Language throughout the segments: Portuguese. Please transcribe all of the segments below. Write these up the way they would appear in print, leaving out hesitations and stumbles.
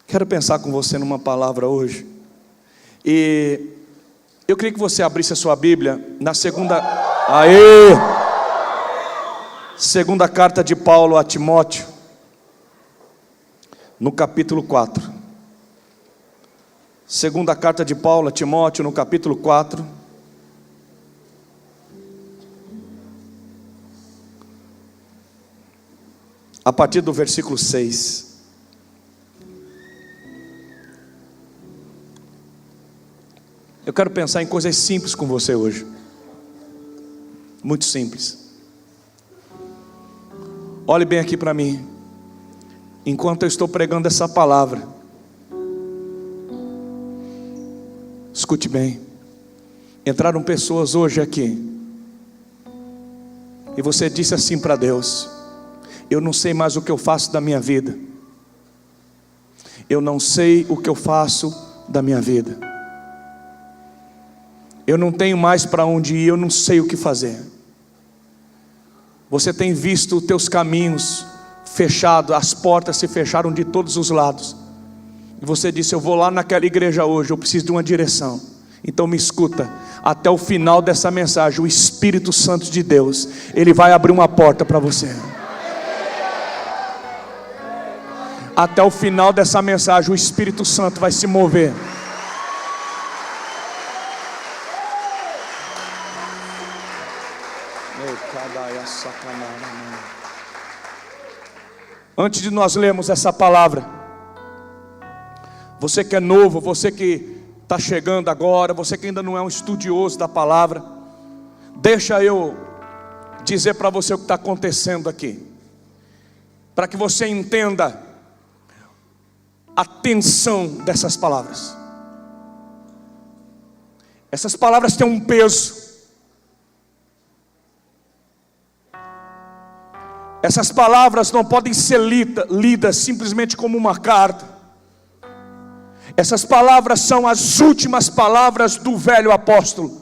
Quero pensar com você numa palavra hoje. E eu queria que você abrisse a sua Bíblia na segunda carta de Paulo a Timóteo, no capítulo 4. Segunda carta de Paulo a Timóteo, no capítulo 4. A partir do versículo 6. Eu quero pensar em coisas simples com você hoje. Muito simples. Olhe bem aqui para mim. Enquanto eu estou pregando essa palavra, escute bem. Entraram pessoas hoje aqui, e você disse assim para Deus: eu não sei mais o que eu faço da minha vida. Eu não sei o que eu faço da minha vida. Eu não tenho mais para onde ir, eu não sei o que fazer. Você tem visto os teus caminhos fechados, as portas se fecharam de todos os lados. E você disse: eu vou lá naquela igreja hoje, eu preciso de uma direção. Então me escuta, até o final dessa mensagem, o Espírito Santo de Deus, Ele vai abrir uma porta para você. Até o final dessa mensagem, o Espírito Santo vai se mover. Antes de nós lermos essa palavra, você que é novo, você que está chegando agora, você que ainda não é um estudioso da palavra, deixa eu dizer para você o que está acontecendo aqui, para que você entenda a tensão dessas palavras. Essas palavras têm um peso. Essas palavras não podem ser lidas simplesmente como uma carta. Essas palavras são as últimas palavras do velho apóstolo.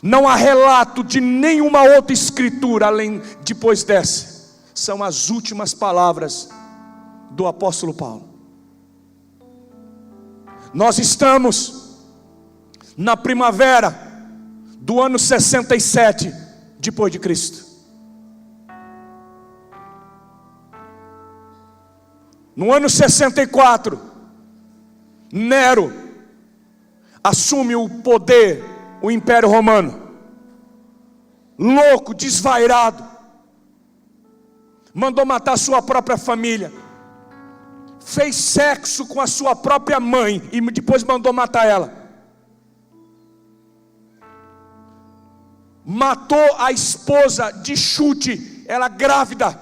Não há relato de nenhuma outra escritura além depois dessa. São as últimas palavras do apóstolo Paulo. Nós estamos na primavera do ano 67 depois de Cristo. No ano 64, Nero assume o poder, o Império Romano. Louco, desvairado, mandou matar sua própria família, fez sexo com a sua própria mãe e depois mandou matar ela. Matou a esposa de chute, ela grávida,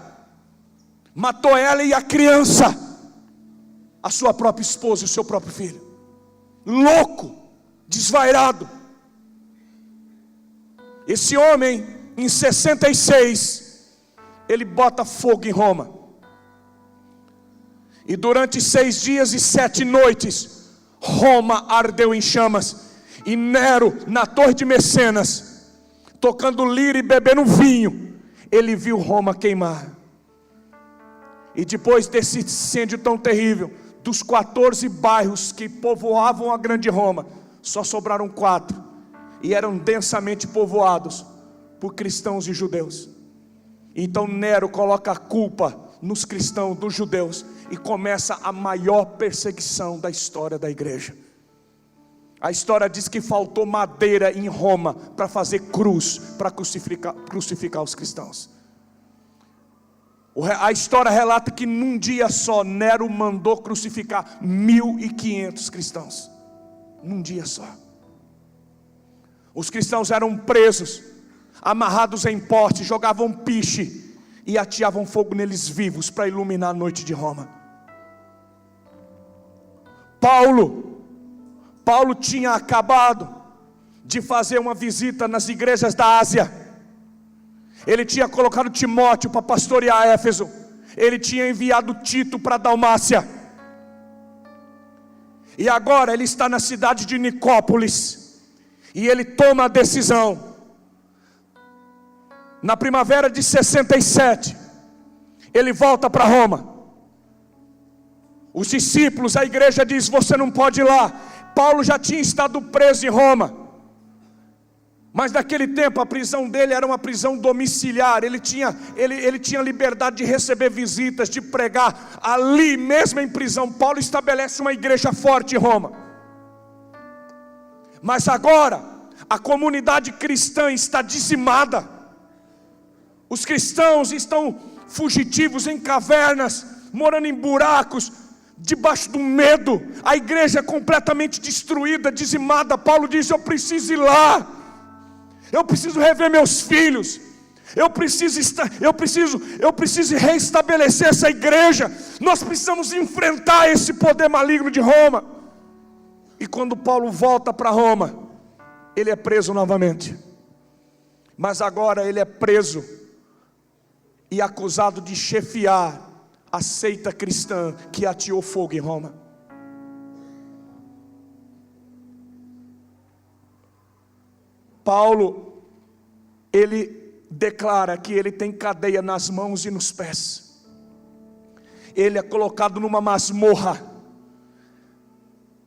matou ela e a criança, a sua própria esposa e o seu próprio filho. Louco, desvairado. Esse homem, em 66, ele bota fogo em Roma. E durante 6 dias e 7 noites, Roma ardeu em chamas. E Nero, na torre de Mecenas, tocando lira e bebendo vinho, ele viu Roma queimar. E depois desse incêndio tão terrível, dos 14 bairros que povoavam a grande Roma, só sobraram 4, e eram densamente povoados por cristãos e judeus. Então Nero coloca a culpa nos cristãos, dos judeus, e começa a maior perseguição da história da igreja. A história diz que faltou madeira em Roma para fazer cruz, para crucificar os cristãos. A história relata que num dia só Nero mandou crucificar 1.500 cristãos. Num dia só. Os cristãos eram presos, amarrados em postes, jogavam piche e ateavam fogo neles vivos para iluminar a noite de Roma. Paulo tinha acabado de fazer uma visita nas igrejas da Ásia. Ele tinha colocado Timóteo para pastorear Éfeso. Ele tinha enviado Tito para Dalmácia. E agora ele está na cidade de Nicópolis. E ele toma a decisão. Na primavera de 67, ele volta para Roma. Os discípulos, a igreja diz: você não pode ir lá. Paulo já tinha estado preso em Roma, mas naquele tempo a prisão dele era uma prisão domiciliar. Ele tinha liberdade de receber visitas, de pregar. Ali mesmo em prisão, Paulo estabelece uma igreja forte em Roma. Mas agora a comunidade cristã está dizimada. Os cristãos estão fugitivos em cavernas, morando em buracos, debaixo do medo. A igreja é completamente destruída, dizimada. Paulo diz: eu preciso ir lá. Eu preciso rever meus filhos. Eu preciso reestabelecer essa igreja. Nós precisamos enfrentar esse poder maligno de Roma. E quando Paulo volta para Roma, ele é preso novamente. Mas agora ele é preso e acusado de chefiar a seita cristã que ateou fogo em Roma. Paulo, ele declara que ele tem cadeia nas mãos e nos pés. Ele é colocado numa masmorra.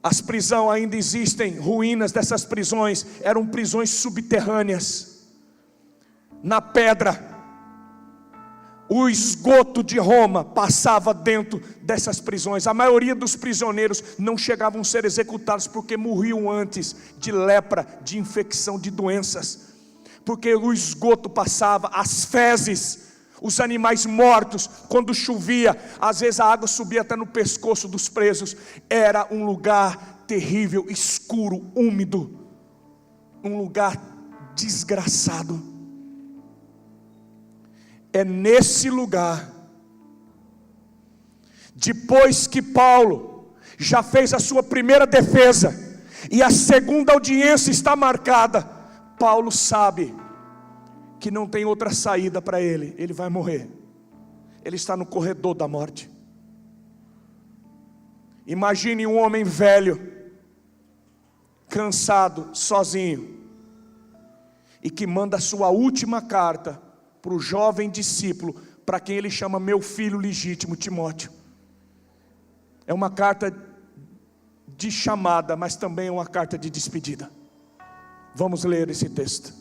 As prisões ainda existem, ruínas dessas prisões, eram prisões subterrâneas, na pedra. O esgoto de Roma passava dentro dessas prisões. A maioria dos prisioneiros não chegavam a ser executados porque morriam antes de lepra, de infecção, de doenças. Porque o esgoto passava, as fezes, os animais mortos, quando chovia, às vezes a água subia até no pescoço dos presos. Era um lugar terrível, escuro, úmido, um lugar desgraçado. É nesse lugar, depois que Paulo já fez a sua primeira defesa e a segunda audiência está marcada, Paulo sabe que não tem outra saída para ele. Ele vai morrer. Ele está no corredor da morte. Imagine um homem velho, cansado, sozinho, e que manda a sua última carta para o jovem discípulo, para quem ele chama meu filho legítimo, Timóteo. É uma carta de chamada, mas também é uma carta de despedida. Vamos ler esse texto.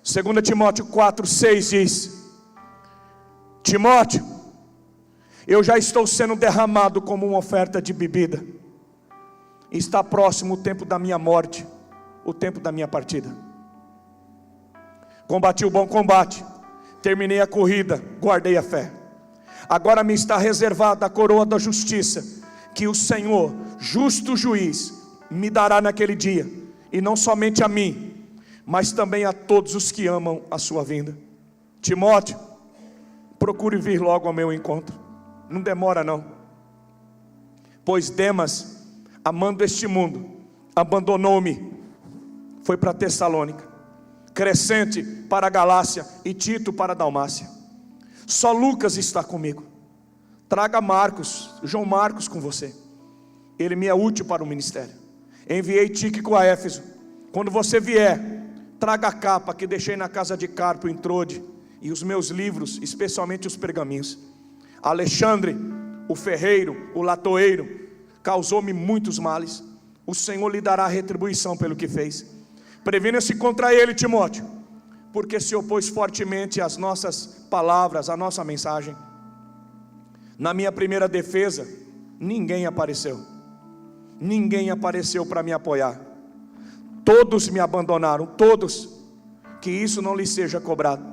Segunda Timóteo 4:6 diz: Timóteo, eu já estou sendo derramado como uma oferta de bebida. Está próximo o tempo da minha morte, o tempo da minha partida. Combati o bom combate, terminei a corrida, guardei a fé. Agora me está reservada a coroa da justiça, que o Senhor, justo juiz, me dará naquele dia, e não somente a mim, mas também a todos os que amam a sua vinda. Timóteo, procure vir logo ao meu encontro, não demora não, pois Demas, amando este mundo, abandonou-me, foi para Tessalônica, Crescente para a Galácia e Tito para a Dalmácia. Só Lucas está comigo. Traga Marcos, João Marcos com você. Ele me é útil para o ministério. Enviei Tíquico a Éfeso. Quando você vier, traga a capa que deixei na casa de Carpo em Trode, e os meus livros, especialmente os pergaminhos. Alexandre, o ferreiro, o latoeiro, causou-me muitos males. O Senhor lhe dará retribuição pelo que fez. Previna-se contra ele, Timóteo, porque se opôs fortemente às nossas palavras, à nossa mensagem. Na minha primeira defesa, ninguém apareceu. Ninguém apareceu para me apoiar. Todos me abandonaram, todos. Que isso não lhe seja cobrado.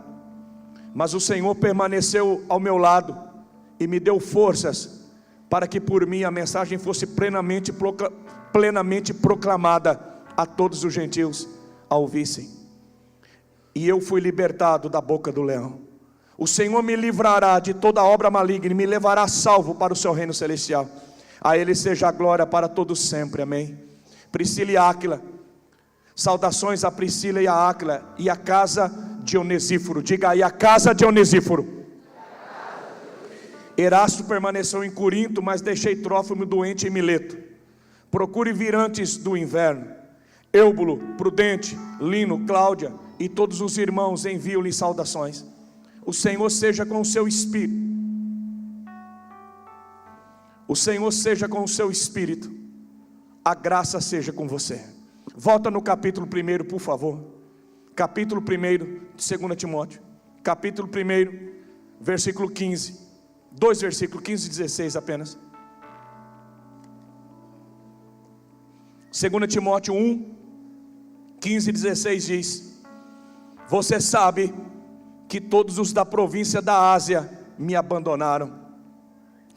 Mas o Senhor permaneceu ao meu lado e me deu forças para que por mim a mensagem fosse plenamente proclamada a todos os gentios a ouvissem. E eu fui libertado da boca do leão. O Senhor me livrará de toda obra maligna e me levará salvo para o seu reino celestial. A Ele seja a glória para todos sempre, amém. Priscila e Áquila, saudações a Priscila e a Áquila e a casa de Onesíforo. Diga aí, a casa de Onesíforo. Erasto permaneceu em Corinto, mas deixei Trófimo doente em Mileto. Procure vir antes do inverno. Eubulo, Prudente, Lino, Cláudia e todos os irmãos enviam-lhe saudações. O Senhor seja com o seu espírito. O Senhor seja com o seu espírito. A graça seja com você. Volta no capítulo 1, por favor. Capítulo 1 de 2 Timóteo. Capítulo 1, versículo 15. 2 versículos, 15 e 16 apenas. 2 Timóteo 1, 15 e 16 diz: você sabe que todos os da província da Ásia me abandonaram.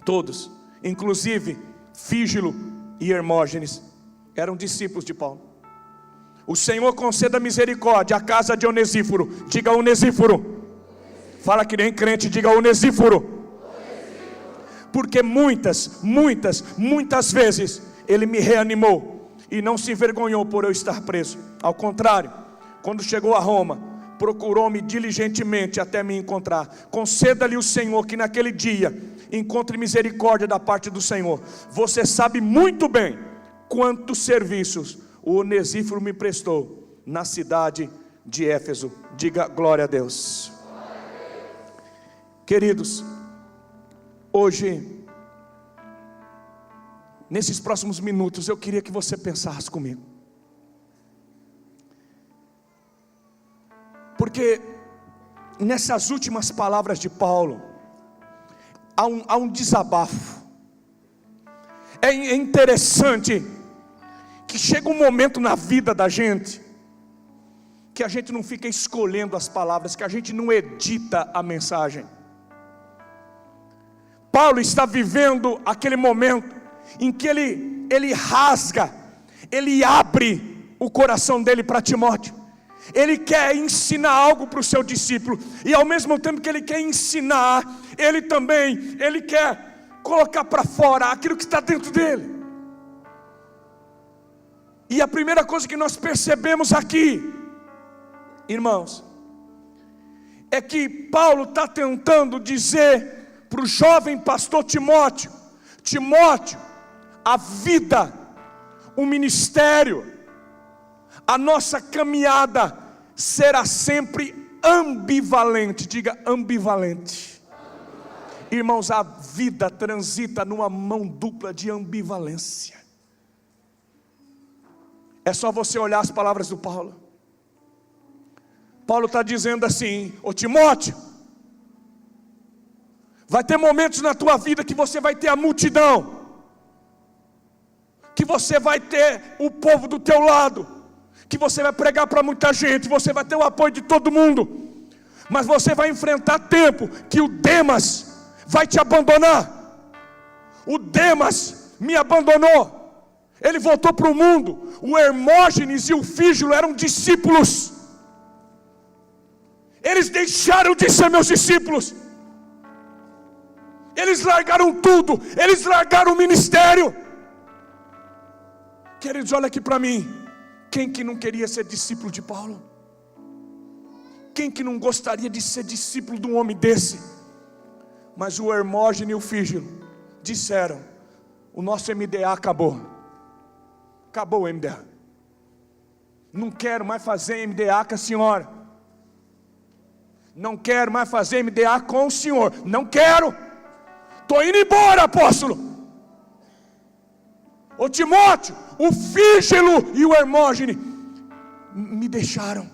Todos, inclusive Fígelo e Hermógenes, eram discípulos de Paulo. O Senhor conceda misericórdia à casa de Onesíforo. Diga Onesíforo. Fala que nem crente, diga Onesíforo. Porque muitas vezes ele me reanimou e não se envergonhou por eu estar preso. Ao contrário, quando chegou a Roma, procurou-me diligentemente até me encontrar. Conceda-lhe o Senhor que naquele dia encontre misericórdia da parte do Senhor. Você sabe muito bem quantos serviços o Onesíforo me prestou na cidade de Éfeso. Diga glória a Deus. Queridos, hoje, nesses próximos minutos, eu queria que você pensasse comigo. Porque nessas últimas palavras de Paulo, há um desabafo. É interessante que chega um momento na vida da gente que a gente não fica escolhendo as palavras, que a gente não edita a mensagem. Paulo está vivendo aquele momento em que ele rasga, ele abre o coração dele para Timóteo. Ele quer ensinar algo para o seu discípulo, e ao mesmo tempo que ele quer ensinar, ele quer colocar para fora aquilo que está dentro dele. E a primeira coisa que nós percebemos aqui, irmãos, é que Paulo está tentando dizer para o jovem pastor Timóteo: Timóteo, a vida, o ministério, a nossa caminhada será sempre ambivalente. Diga ambivalente. Irmãos, a vida transita numa mão dupla de ambivalência. É só você olhar as palavras do Paulo. Paulo está dizendo assim: ô Timóteo, vai ter momentos na tua vida que você vai ter a multidão, que você vai ter o povo do teu lado, que você vai pregar para muita gente, você vai ter o apoio de todo mundo. Mas você vai enfrentar tempo que o Demas vai te abandonar. O Demas me abandonou, ele voltou para o mundo. O Hermógenes e o Fígelo eram discípulos, eles deixaram de ser meus discípulos. Eles largaram tudo, eles largaram o ministério. Queridos, olha aqui para mim. Quem que não queria ser discípulo de Paulo? Quem que não gostaria de ser discípulo de um homem desse? Mas o Hermógenes e o Fígelo disseram: o nosso MDA acabou. Acabou o MDA. Não quero mais fazer MDA com a senhora. Não quero mais fazer MDA com o senhor. Não quero. Estou indo embora, apóstolo. Ô Timóteo, o Fígelo e o Hermógenes me deixaram.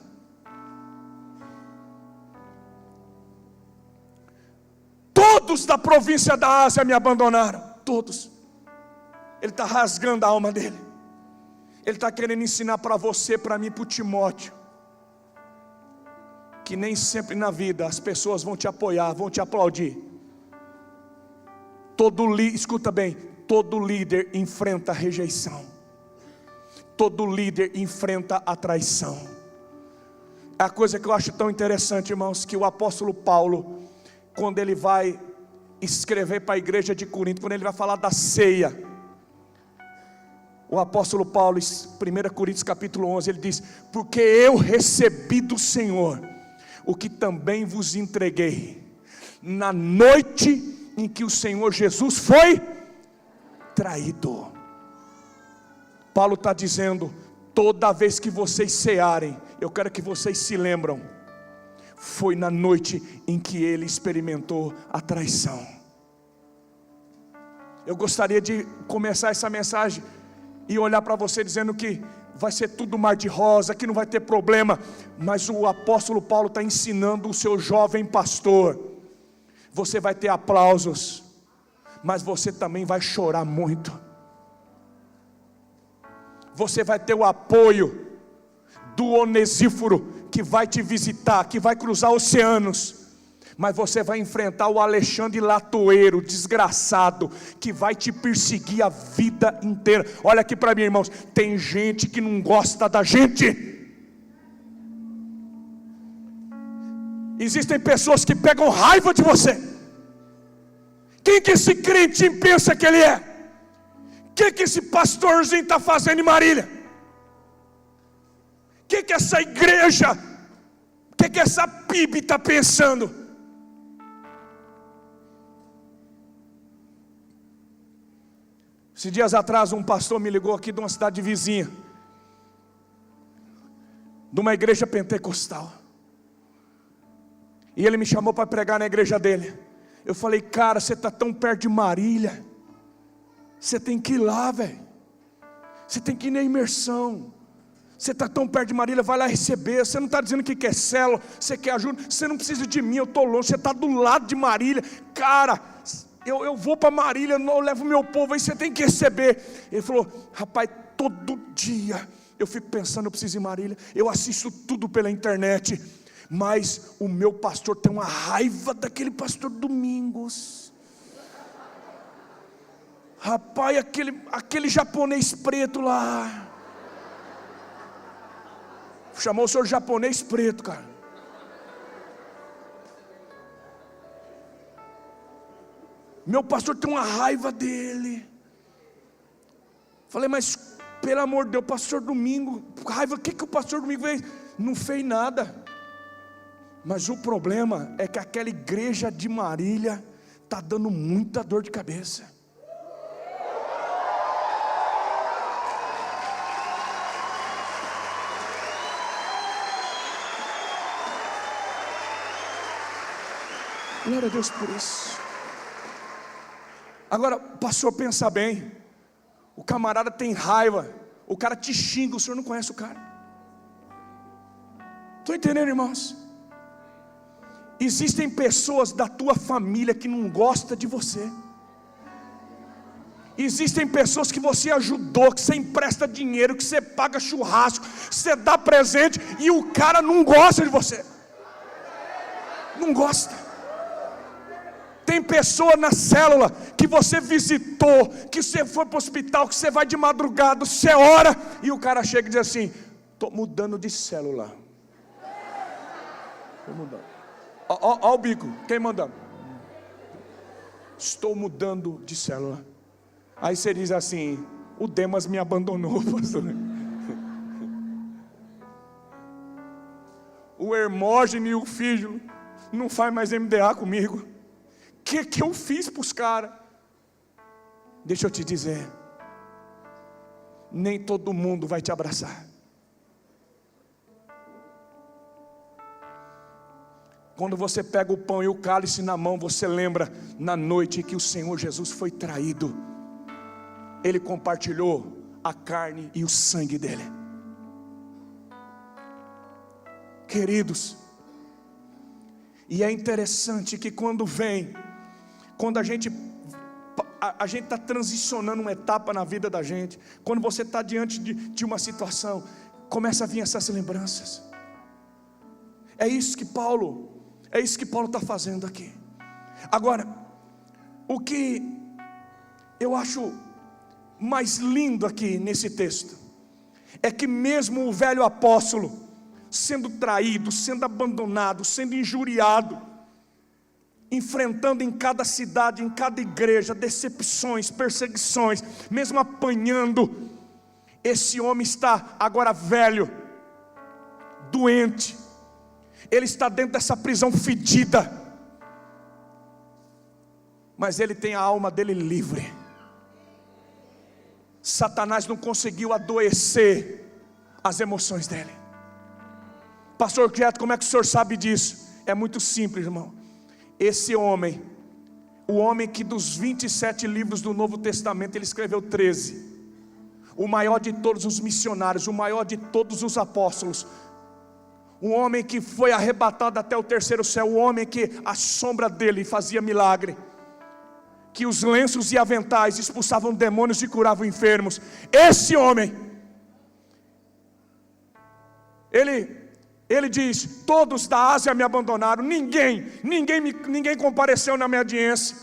Todos da província da Ásia me abandonaram. Todos. Ele está rasgando a alma dele. Ele está querendo ensinar para você, para mim, para o Timóteo, que nem sempre na vida as pessoas vão te apoiar, vão te aplaudir. Escuta bem, todo líder enfrenta a rejeição. Todo líder enfrenta a traição. É a coisa que eu acho tão interessante, irmãos, que o apóstolo Paulo, quando ele vai escrever para a igreja de Corinto, quando ele vai falar da ceia, o apóstolo Paulo, 1 Coríntios capítulo 11, ele diz: porque eu recebi do Senhor o que também vos entreguei, na noite em que o Senhor Jesus foi traído. Paulo está dizendo: toda vez que vocês cearem, eu quero que vocês se lembram, foi na noite em que ele experimentou a traição. Eu gostaria de começar essa mensagem e olhar para você dizendo que vai ser tudo mar de rosa, que não vai ter problema. Mas o apóstolo Paulo está ensinando o seu jovem pastor: você vai ter aplausos, mas você também vai chorar muito. Você vai ter o apoio do Onesíforo, que vai te visitar, que vai cruzar oceanos. Mas você vai enfrentar o Alexandre Latoeiro, desgraçado, que vai te perseguir a vida inteira. Olha aqui para mim, irmãos, tem gente que não gosta da gente. Existem pessoas que pegam raiva de você. Quem que esse crentinho pensa que ele é? O que esse pastorzinho está fazendo em Marília? O que essa igreja, o que essa PIB está pensando? Esses dias atrás um pastor me ligou aqui de uma cidade vizinha, de uma igreja pentecostal, e ele me chamou para pregar na igreja dele. Eu falei: cara, você está tão perto de Marília, você tem que ir lá, velho. Você tem que ir na imersão. Você está tão perto de Marília, vai lá receber. Você não está dizendo que quer célula, você quer ajuda. Você não precisa de mim, eu estou longe. Você está do lado de Marília. Cara, eu vou para Marília, eu levo meu povo aí, você tem que receber. Ele falou: rapaz, todo dia eu fico pensando, eu preciso ir em Marília. Eu assisto tudo pela internet, mas o meu pastor tem uma raiva daquele pastor Domingos. Rapaz, aquele japonês preto lá. Chamou o senhor japonês preto, cara. Meu pastor tem uma raiva dele. Falei: mas pelo amor de Deus, pastor Domingo, raiva, o que o pastor Domingo fez? Não fez nada. Mas o problema é que aquela igreja de Marília está dando muita dor de cabeça. Glória a Deus por isso. Agora, pastor, pensa bem. O camarada tem raiva, o cara te xinga, o senhor não conhece o cara. Estão entendendo, irmãos? Existem pessoas da tua família que não gostam de você. Existem pessoas que você ajudou, que você empresta dinheiro, que você paga churrasco, você dá presente, e o cara não gosta de você. Não gosta. Tem pessoa na célula que você visitou, que você foi para o hospital, que você vai de madrugada, você ora, e o cara chega e diz assim: estou mudando de célula. Estou mudando. Ó o bico, quem mandando? Estou mudando de célula. Aí você diz assim: o Demas me abandonou, pastor. O Hermógenes e o filho não faz mais MDA comigo. O que eu fiz para os caras? Deixa eu te dizer, nem todo mundo vai te abraçar. Quando você pega o pão e o cálice na mão, você lembra na noite que o Senhor Jesus foi traído. Ele compartilhou a carne e o sangue dele. Queridos, e é interessante que quando a gente está transicionando uma etapa na vida da gente, quando você está diante de uma situação, começa a vir essas lembranças. É isso que Paulo está fazendo aqui. Agora, o que eu acho mais lindo aqui nesse texto é que mesmo o velho apóstolo, sendo traído, sendo abandonado, sendo injuriado, enfrentando em cada cidade, em cada igreja, decepções, perseguições, mesmo apanhando, esse homem está agora velho, doente, ele está dentro dessa prisão fedida, mas ele tem a alma dele livre. Satanás não conseguiu adoecer as emoções dele. Pastor Quieto, como é que o senhor sabe disso? É muito simples, irmão. Esse homem, o homem que dos 27 livros do Novo Testamento ele escreveu 13, o maior de todos os missionários, o maior de todos os apóstolos, um homem que foi arrebatado até o terceiro céu, o homem que a sombra dele fazia milagre, que os lenços e aventais expulsavam demônios e curavam enfermos. Esse homem, ele diz: todos da Ásia me abandonaram, ninguém compareceu na minha audiência.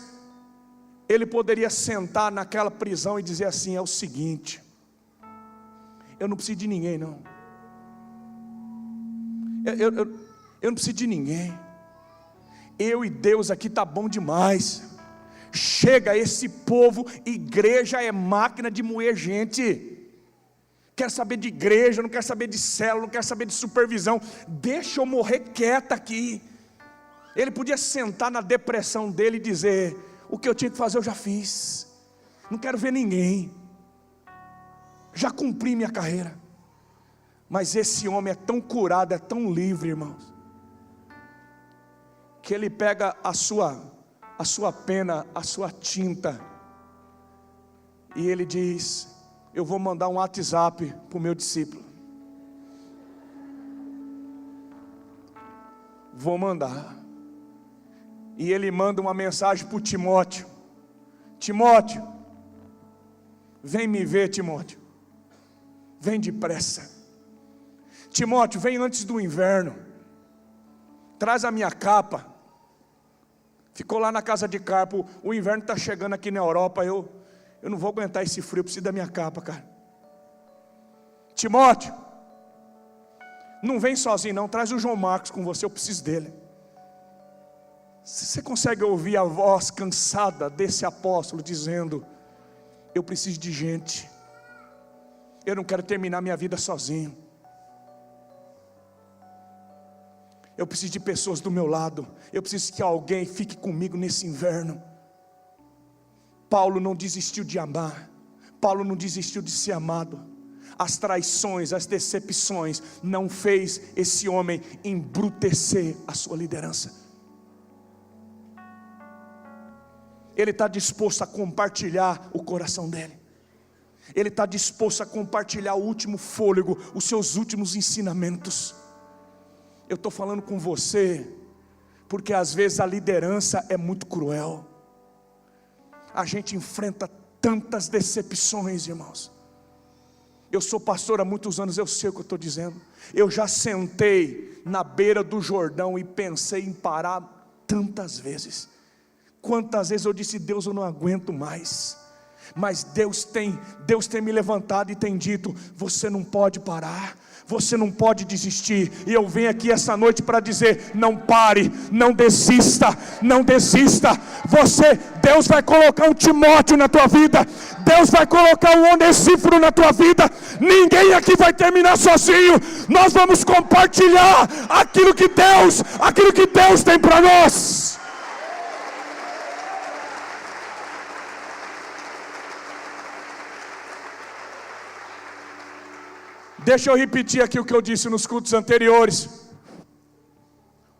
Ele poderia sentar naquela prisão e dizer assim: é o seguinte, eu não preciso de ninguém não, eu não preciso de ninguém, eu e Deus aqui está bom demais. Chega, esse povo, igreja é máquina de moer gente. Quer saber de igreja, não quer saber de célula, não quer saber de supervisão. Deixa eu morrer quieto aqui. Ele podia sentar na depressão dele e dizer: o que eu tinha que fazer eu já fiz, não quero ver ninguém, já cumpri minha carreira. Mas esse homem é tão curado, é tão livre, irmãos, que ele pega a sua pena, a sua tinta, e ele diz: eu vou mandar um WhatsApp para o meu discípulo. Vou mandar. E ele manda uma mensagem para o Timóteo: Timóteo, vem me ver, Timóteo, vem depressa. Timóteo, vem antes do inverno, traz a minha capa. Ficou lá na casa de Carpo, o inverno está chegando aqui na Europa, eu não vou aguentar esse frio, eu preciso da minha capa, cara. Timóteo, não vem sozinho não, traz o João Marcos com você, eu preciso dele. Você consegue ouvir a voz cansada desse apóstolo dizendo: eu preciso de gente, eu não quero terminar minha vida sozinho, eu preciso de pessoas do meu lado, eu preciso que alguém fique comigo nesse inverno. Paulo não desistiu de amar, Paulo não desistiu de ser amado. As traições, as decepções não fez esse homem embrutecer a sua liderança. Ele está disposto a compartilhar o coração dele, ele está disposto a compartilhar o último fôlego, os seus últimos ensinamentos. Eu estou falando com você, porque às vezes a liderança é muito cruel. A gente enfrenta tantas decepções, irmãos. Eu sou pastor há muitos anos, eu sei o que eu estou dizendo. Eu já sentei na beira do Jordão e pensei em parar tantas vezes. Quantas vezes eu disse: Deus, eu não aguento mais. Mas Deus tem me levantado e tem dito: você não pode parar, você não pode desistir. E eu venho aqui essa noite para dizer: não pare, não desista, não desista. Deus vai colocar um Timóteo na tua vida, Deus vai colocar um Onesíforo na tua vida. Ninguém aqui vai terminar sozinho. Nós vamos compartilhar aquilo que Deus tem para nós. Deixa eu repetir aqui o que eu disse nos cultos anteriores.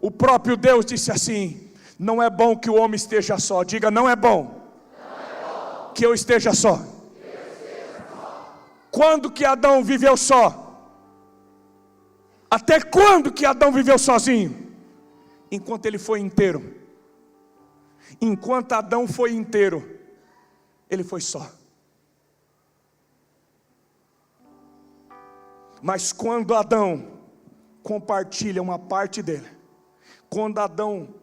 O próprio Deus disse assim: não é bom que o homem esteja só. Diga: não é bom que eu esteja só. Quando que Adão viveu só? Até quando que Adão viveu sozinho? Enquanto ele foi inteiro. Enquanto Adão foi inteiro, ele foi só. Mas quando Adão compartilha uma parte dele, quando Adão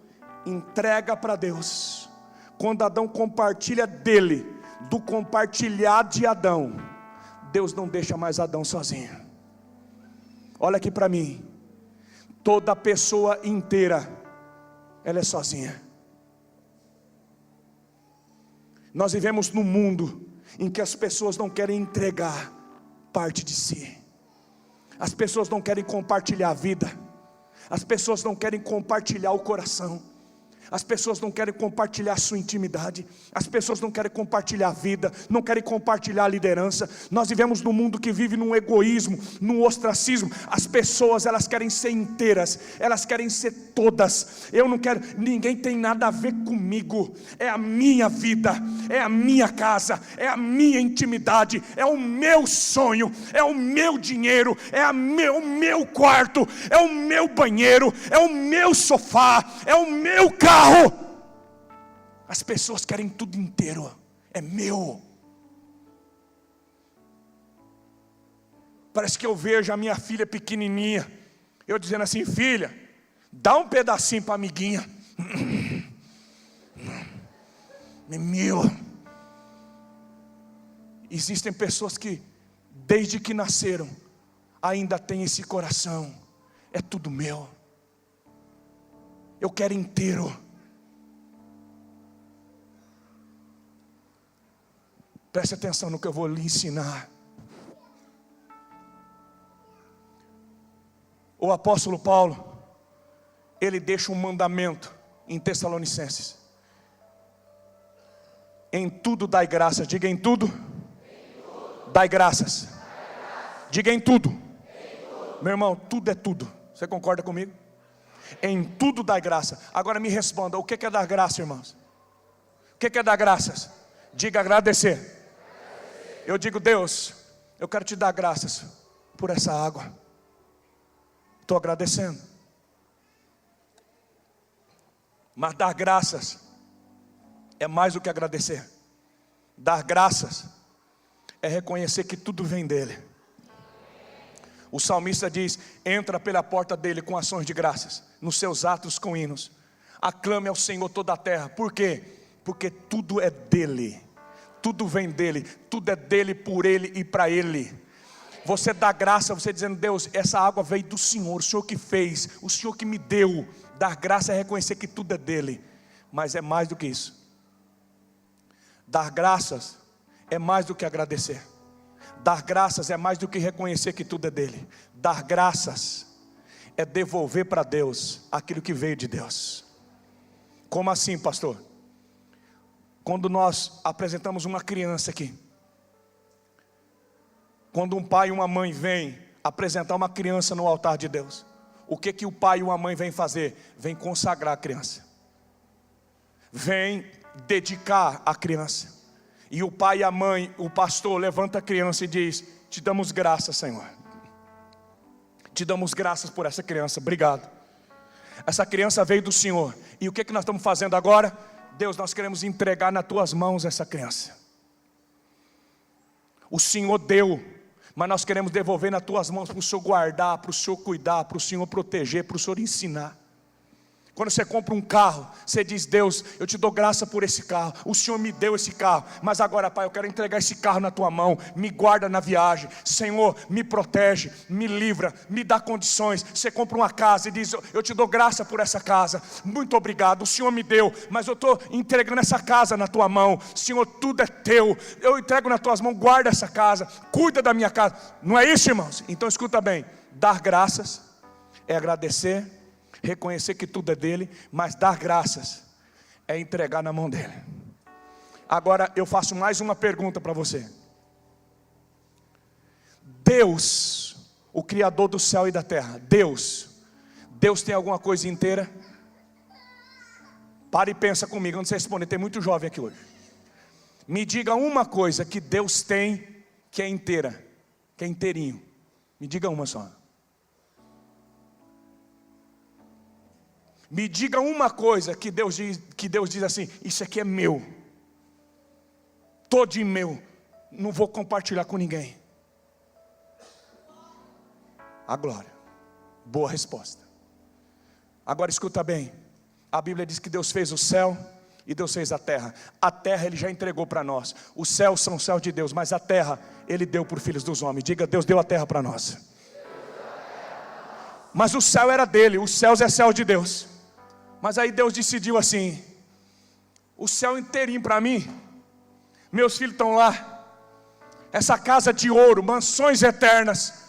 entrega para Deus, quando Adão compartilha dele, do compartilhar de Adão, Deus não deixa mais Adão sozinho. Olha aqui para mim, toda pessoa inteira, ela é sozinha. Nós vivemos num mundo em que as pessoas não querem entregar parte de si. As pessoas não querem compartilhar a vida, as pessoas não querem compartilhar o coração, As pessoas não querem compartilhar a sua intimidade. As pessoas não querem compartilhar a vida, não querem compartilhar a liderança. Nós vivemos num mundo que vive num egoísmo, num ostracismo. As pessoas, elas querem ser inteiras, elas querem ser todas. Eu não quero, ninguém tem nada a ver comigo. É a minha vida, é a minha casa, é a minha intimidade, é o meu sonho, é o meu dinheiro, é o meu quarto, é o meu banheiro, é o meu sofá, é o meu carro. As pessoas querem tudo inteiro. É meu. Parece que eu vejo a minha filha pequenininha, eu dizendo assim: filha, dá um pedacinho para a amiguinha. É meu. Existem pessoas que desde que nasceram ainda têm esse coração. É tudo meu. Eu quero inteiro. Preste atenção no que eu vou lhe ensinar. O apóstolo Paulo, ele deixa um mandamento em Tessalonicenses: em tudo dai graças. Diga: em tudo dai graças. Diga: em tudo. Meu irmão, tudo é tudo. Você concorda comigo? Em tudo dai graça. Agora me responda: o que é dar graça, irmãos? O que é dar graças? Diga: agradecer. Eu digo: Deus, eu quero te dar graças por essa água. Estou agradecendo. Mas dar graças é mais do que agradecer. Dar graças é reconhecer que tudo vem dele. O salmista diz: entra pela porta dele com ações de graças, nos seus atos com hinos. Aclame ao Senhor toda a terra. Por quê? Porque tudo é dele. Tudo vem dele, tudo é dele, por ele e para ele. Você dá graça, você dizendo: Deus, essa água veio do Senhor, o Senhor que fez, o Senhor que me deu. Dar graça é reconhecer que tudo é dele. Mas é mais do que isso. Dar graças é mais do que agradecer. Dar graças é mais do que reconhecer que tudo é dele. Dar graças é devolver para Deus aquilo que veio de Deus. Como assim, pastor? Quando nós apresentamos uma criança aqui, quando um pai e uma mãe vêm apresentar uma criança no altar de Deus, o que o pai e uma mãe vêm fazer? Vem consagrar a criança, vem dedicar a criança. E o pai e a mãe, o pastor, levanta a criança e diz: te damos graças, Senhor. Te damos graças por essa criança, obrigado. Essa criança veio do Senhor. E o que nós estamos fazendo agora? Deus, nós queremos entregar nas tuas mãos essa criança. O Senhor deu, mas nós queremos devolver nas tuas mãos, para o Senhor guardar, para o Senhor cuidar, para o Senhor proteger, para o Senhor ensinar. Quando você compra um carro, você diz: Deus, eu te dou graça por esse carro, o Senhor me deu esse carro, mas agora, Pai, eu quero entregar esse carro na tua mão. Me guarda na viagem, Senhor, me protege, me livra, me dá condições. Você compra uma casa e diz: eu te dou graça por essa casa, muito obrigado, o Senhor me deu, mas eu estou entregando essa casa na tua mão. Senhor, tudo é teu, eu entrego nas tuas mãos, guarda essa casa, cuida da minha casa. Não é isso, irmãos? Então escuta bem: dar graças é agradecer, reconhecer que tudo é dele, mas dar graças é entregar na mão dele. Agora eu faço mais uma pergunta para você. Deus, o Criador do céu e da terra, Deus tem alguma coisa inteira? Para e pensa comigo, não sei responder, tem muito jovem aqui hoje. Me diga uma coisa que Deus tem que é inteira, que é inteirinho. Me diga uma só. Me diga uma coisa que Deus diz assim: isso aqui é meu, todinho meu, não vou compartilhar com ninguém. A glória. Boa resposta. Agora escuta bem, a Bíblia diz que Deus fez o céu e Deus fez a terra. A terra Ele já entregou para nós. Os céus são o céu de Deus, mas a terra Ele deu por filhos dos homens. Diga: Deus deu a terra para nós. Mas o céu era dele, os céus é céu de Deus. Mas aí Deus decidiu assim: o céu inteirinho para mim, meus filhos estão lá, essa casa de ouro, mansões eternas.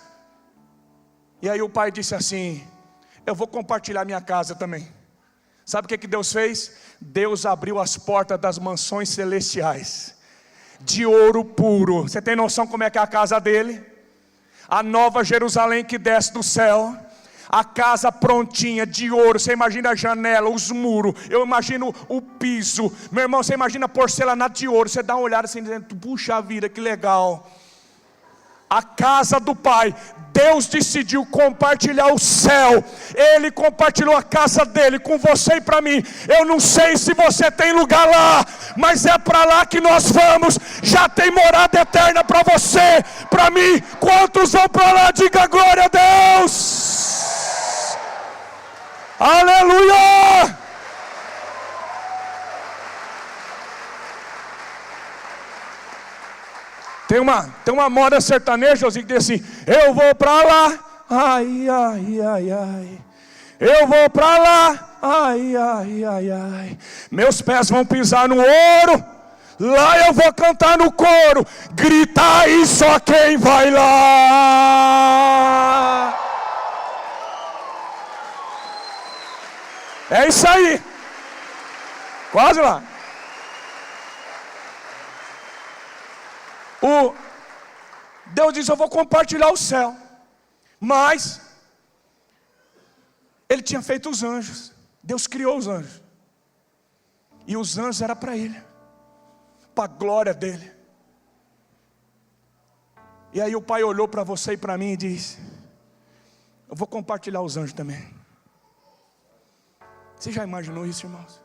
E aí o pai disse assim: eu vou compartilhar minha casa também. Sabe o que Deus fez? Deus abriu as portas das mansões celestiais, de ouro puro. Você tem noção como é que é a casa dele? A nova Jerusalém que desce do céu. A casa prontinha, de ouro. Você imagina a janela, os muros. Eu imagino o piso. Meu irmão, você imagina a porcelanato de ouro. Você dá uma olhada assim, dizendo, puxa vida, que legal. A casa do Pai. Deus decidiu compartilhar o céu. Ele compartilhou a casa dele com você e para mim. Eu não sei se você tem lugar lá, mas é para lá que nós vamos. Já tem morada eterna para você, para mim. Quantos vão para lá? Diga glória a Deus. Aleluia! Tem uma moda sertaneja que diz assim: eu vou pra lá, ai, ai, ai, ai. Eu vou pra lá, ai, ai, ai, ai. Meus pés vão pisar no ouro, lá eu vou cantar no coro. Grita aí só quem vai lá. É isso aí. Quase lá. Deus diz: eu vou compartilhar o céu. Mas Ele tinha feito os anjos. Deus criou os anjos. E os anjos eram para Ele, para a glória dEle. E aí o Pai olhou para você e para mim e disse: eu vou compartilhar os anjos também. Você já imaginou isso, irmãos?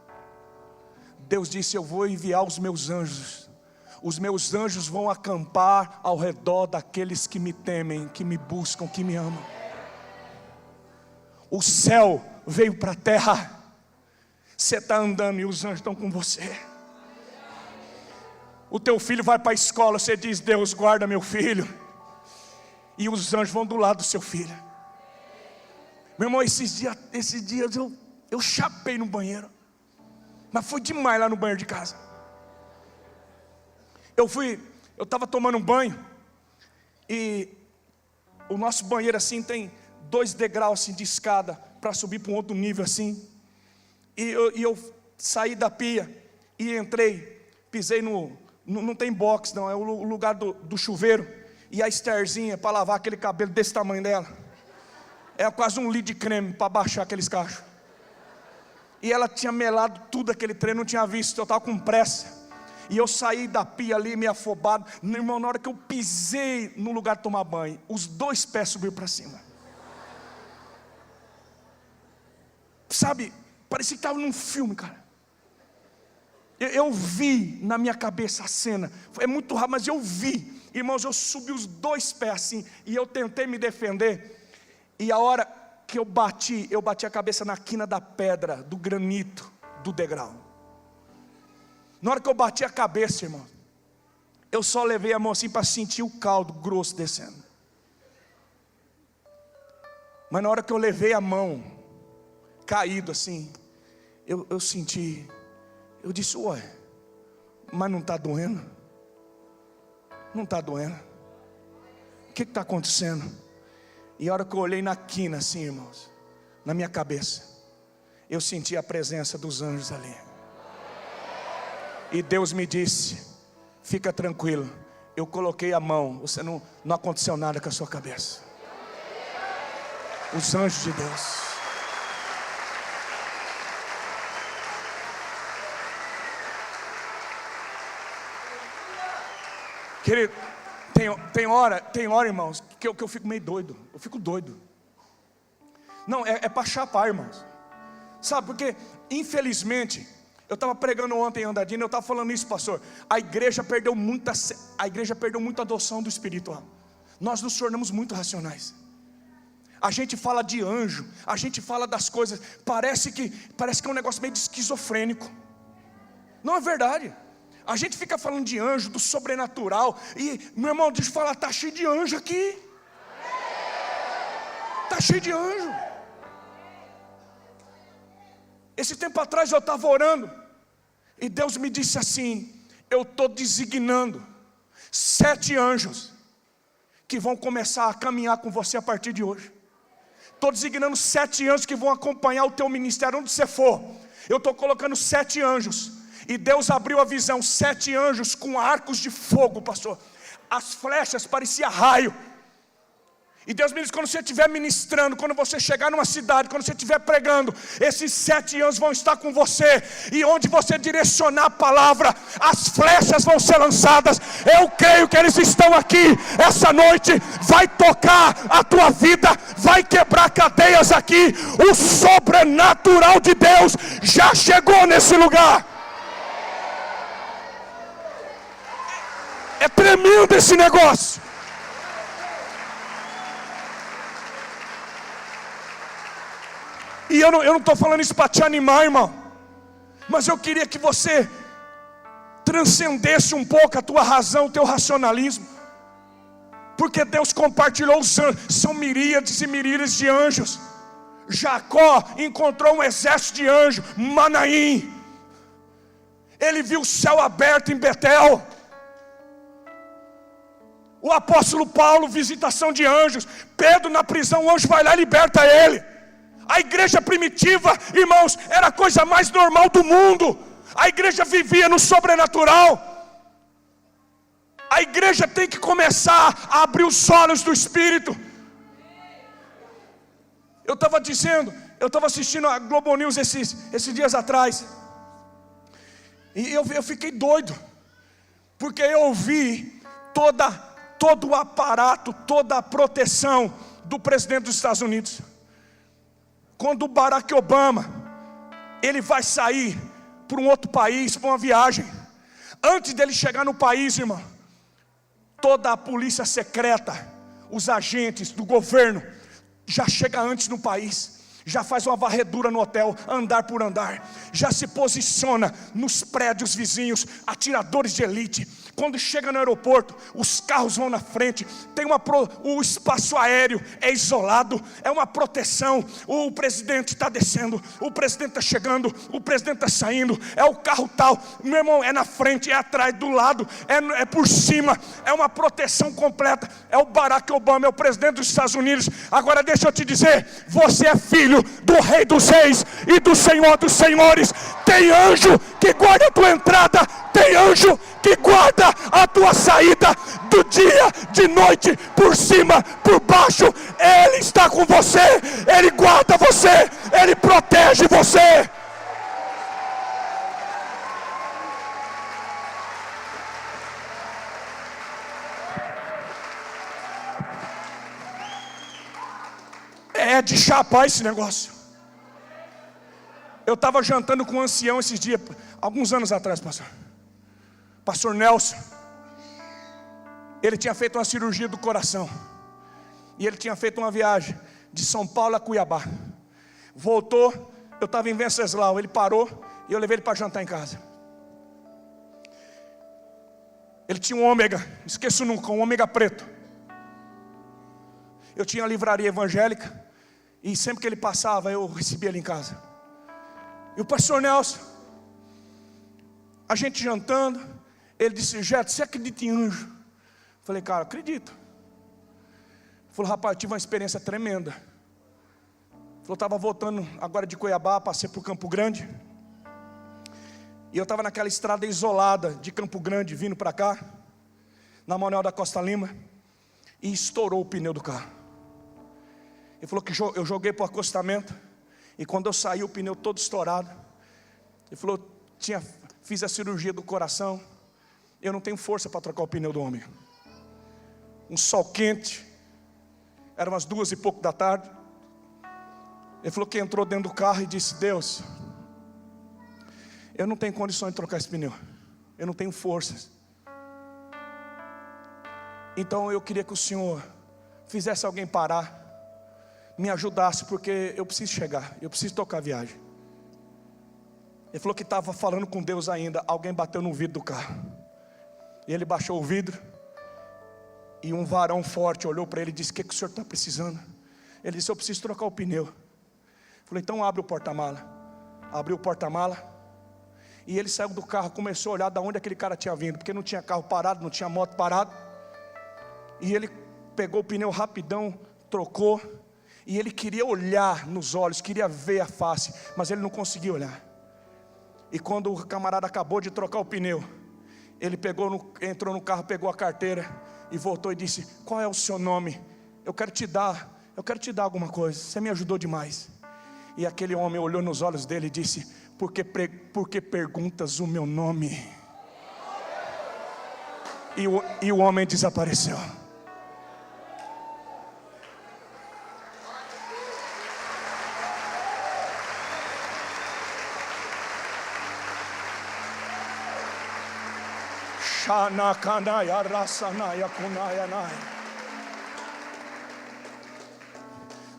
Deus disse: eu vou enviar os meus anjos. Os meus anjos vão acampar ao redor daqueles que me temem, que me buscam, que me amam. O céu veio para a terra. Você está andando e os anjos estão com você. O teu filho vai para a escola, você diz: Deus, guarda meu filho. E os anjos vão do lado do seu filho. Meu irmão, esses dias eu chapei no banheiro. Mas foi demais lá no banheiro de casa. Eu estava tomando um banho. E o nosso banheiro assim tem 2 degraus assim, de escada para subir para um outro nível assim. E eu saí da pia e entrei, pisei não tem box não, é o lugar do chuveiro. E a Estherzinha para lavar aquele cabelo desse tamanho dela. É quase um litro de creme para baixar aqueles cachos. E ela tinha melado tudo aquele trem, não tinha visto, eu estava com pressa. E eu saí da pia ali, meio afobado. Meu irmão, na hora que eu pisei no lugar de tomar banho, os 2 pés subiram para cima. Sabe, parecia que estava num filme, cara. Eu vi na minha cabeça a cena. É muito rápido, mas eu vi. Irmãos, eu subi os 2 pés assim. E eu tentei me defender. E a hora que eu bati a cabeça na quina da pedra, do granito, do degrau. Na hora que eu bati a cabeça, irmão, eu só levei a mão assim para sentir o caldo grosso descendo. Mas na hora que eu levei a mão, caído assim, eu senti, eu disse: ué, mas não está doendo? Não está doendo? O que está acontecendo? E a hora que eu olhei na quina assim, irmãos, na minha cabeça, eu senti a presença dos anjos ali. E Deus me disse: fica tranquilo, eu coloquei a mão, você não aconteceu nada com a sua cabeça. Os anjos de Deus. Querido, tem hora, irmãos, que eu fico meio doido. Eu fico doido. Não, é para chapar, irmãos. Sabe, porque infelizmente, eu estava pregando ontem em Andradina, eu estava falando isso, pastor. A igreja perdeu muita adoção do espiritual. Nós nos tornamos muito racionais. A gente fala de anjo, a gente fala das coisas, parece que é um negócio meio esquizofrênico. Não é verdade. A gente fica falando de anjo, do sobrenatural. E, meu irmão, deixa eu falar, está cheio de anjo aqui. Está cheio de anjo. Esse tempo atrás eu estava orando. E Deus me disse assim: eu estou designando 7 anjos que vão começar a caminhar com você a partir de hoje. Estou designando 7 anjos que vão acompanhar o teu ministério onde você for. Eu estou colocando 7 anjos. E Deus abriu a visão, 7 anjos com arcos de fogo, pastor. As flechas pareciam raio. E Deus me diz, quando você estiver ministrando, quando você chegar numa cidade, quando você estiver pregando, esses 7 anjos vão estar com você. E onde você direcionar a palavra, as flechas vão ser lançadas. Eu creio que eles estão aqui essa noite. Vai tocar a tua vida, vai quebrar cadeias aqui. O sobrenatural de Deus já chegou nesse lugar. É tremendo esse negócio. E eu não estou falando isso para te animar, irmão. Mas eu queria que você transcendesse um pouco a tua razão, o teu racionalismo. Porque Deus compartilhou os anjos. São miríades e miríades de anjos. Jacó encontrou um exército de anjos, Manaim. Ele viu o céu aberto em Betel. O apóstolo Paulo, visitação de anjos. Pedro na prisão, o anjo vai lá e liberta ele. A igreja primitiva, irmãos, era a coisa mais normal do mundo. A igreja vivia no sobrenatural. A igreja tem que começar a abrir os olhos do Espírito. Eu estava assistindo a Globo News esses dias atrás. E eu fiquei doido. Porque eu vi todo o aparato, toda a proteção do presidente dos Estados Unidos. Quando o Barack Obama, ele vai sair para um outro país, para uma viagem. Antes dele chegar no país, irmão, toda a polícia secreta, os agentes do governo, já chega antes no país. Já faz uma varredura no hotel, andar por andar. Já se posiciona nos prédios vizinhos, atiradores de elite. Quando chega no aeroporto, os carros vão na frente. O espaço aéreo é isolado, é uma proteção. O presidente está descendo, o presidente está chegando, o presidente está saindo. É o carro tal, meu irmão, é na frente, é atrás, do lado, é por cima. É uma proteção completa. É o Barack Obama, é o presidente dos Estados Unidos. Agora deixa eu te dizer, você é filho do Rei dos Reis e do Senhor dos Senhores. Tem anjo que guarda a tua entrada, tem anjo que guarda a tua saída, do dia, de noite, por cima, por baixo. Ele está com você, Ele guarda você, Ele protege você. É de chapar esse negócio. Eu estava jantando com um ancião esses dias, alguns anos atrás, Pastor Nelson. Ele tinha feito uma cirurgia do coração. E ele tinha feito uma viagem de São Paulo a Cuiabá. Voltou, eu estava em Venceslau. Ele parou e eu levei ele para jantar em casa. Ele tinha um ômega, esqueço nunca, um ômega preto. Eu tinha uma livraria evangélica. E sempre que ele passava, eu recebia ele em casa. E o pastor Nelson, a gente jantando, ele disse: Jeto, você acredita em anjo? Eu falei: cara, acredito. Ele falou: rapaz, eu tive uma experiência tremenda. Ele falou: estava voltando agora de Cuiabá, passei por Campo Grande. E eu estava naquela estrada isolada de Campo Grande, vindo para cá, na Manuel da Costa Lima. E estourou o pneu do carro. Ele falou que eu joguei para o acostamento. E quando eu saí, o pneu todo estourado. Ele falou: fiz a cirurgia do coração. Eu não tenho força para trocar o pneu do homem. Um sol quente. Eram umas 2 e pouco da tarde. Ele falou que entrou dentro do carro e disse: Deus, eu não tenho condições de trocar esse pneu. Eu não tenho forças. Então eu queria que o Senhor fizesse alguém parar, me ajudasse, porque eu preciso chegar, eu preciso tocar a viagem. Ele falou que estava falando com Deus ainda. Alguém bateu no vidro do carro. E ele baixou o vidro. E um varão forte olhou para ele e disse: o que o senhor está precisando? Ele disse: eu preciso trocar o pneu. Eu falei: então abre o porta-mala. Abriu o porta-mala. E ele saiu do carro, começou a olhar de onde aquele cara tinha vindo, porque não tinha carro parado, não tinha moto parado. E ele pegou o pneu rapidão, trocou. E ele queria olhar nos olhos, queria ver a face, mas ele não conseguia olhar. E quando o camarada acabou de trocar o pneu, ele entrou no carro, pegou a carteira e voltou e disse: qual é o seu nome? Eu quero te dar alguma coisa, você me ajudou demais. E aquele homem olhou nos olhos dele e disse: por que perguntas o meu nome? E o homem desapareceu.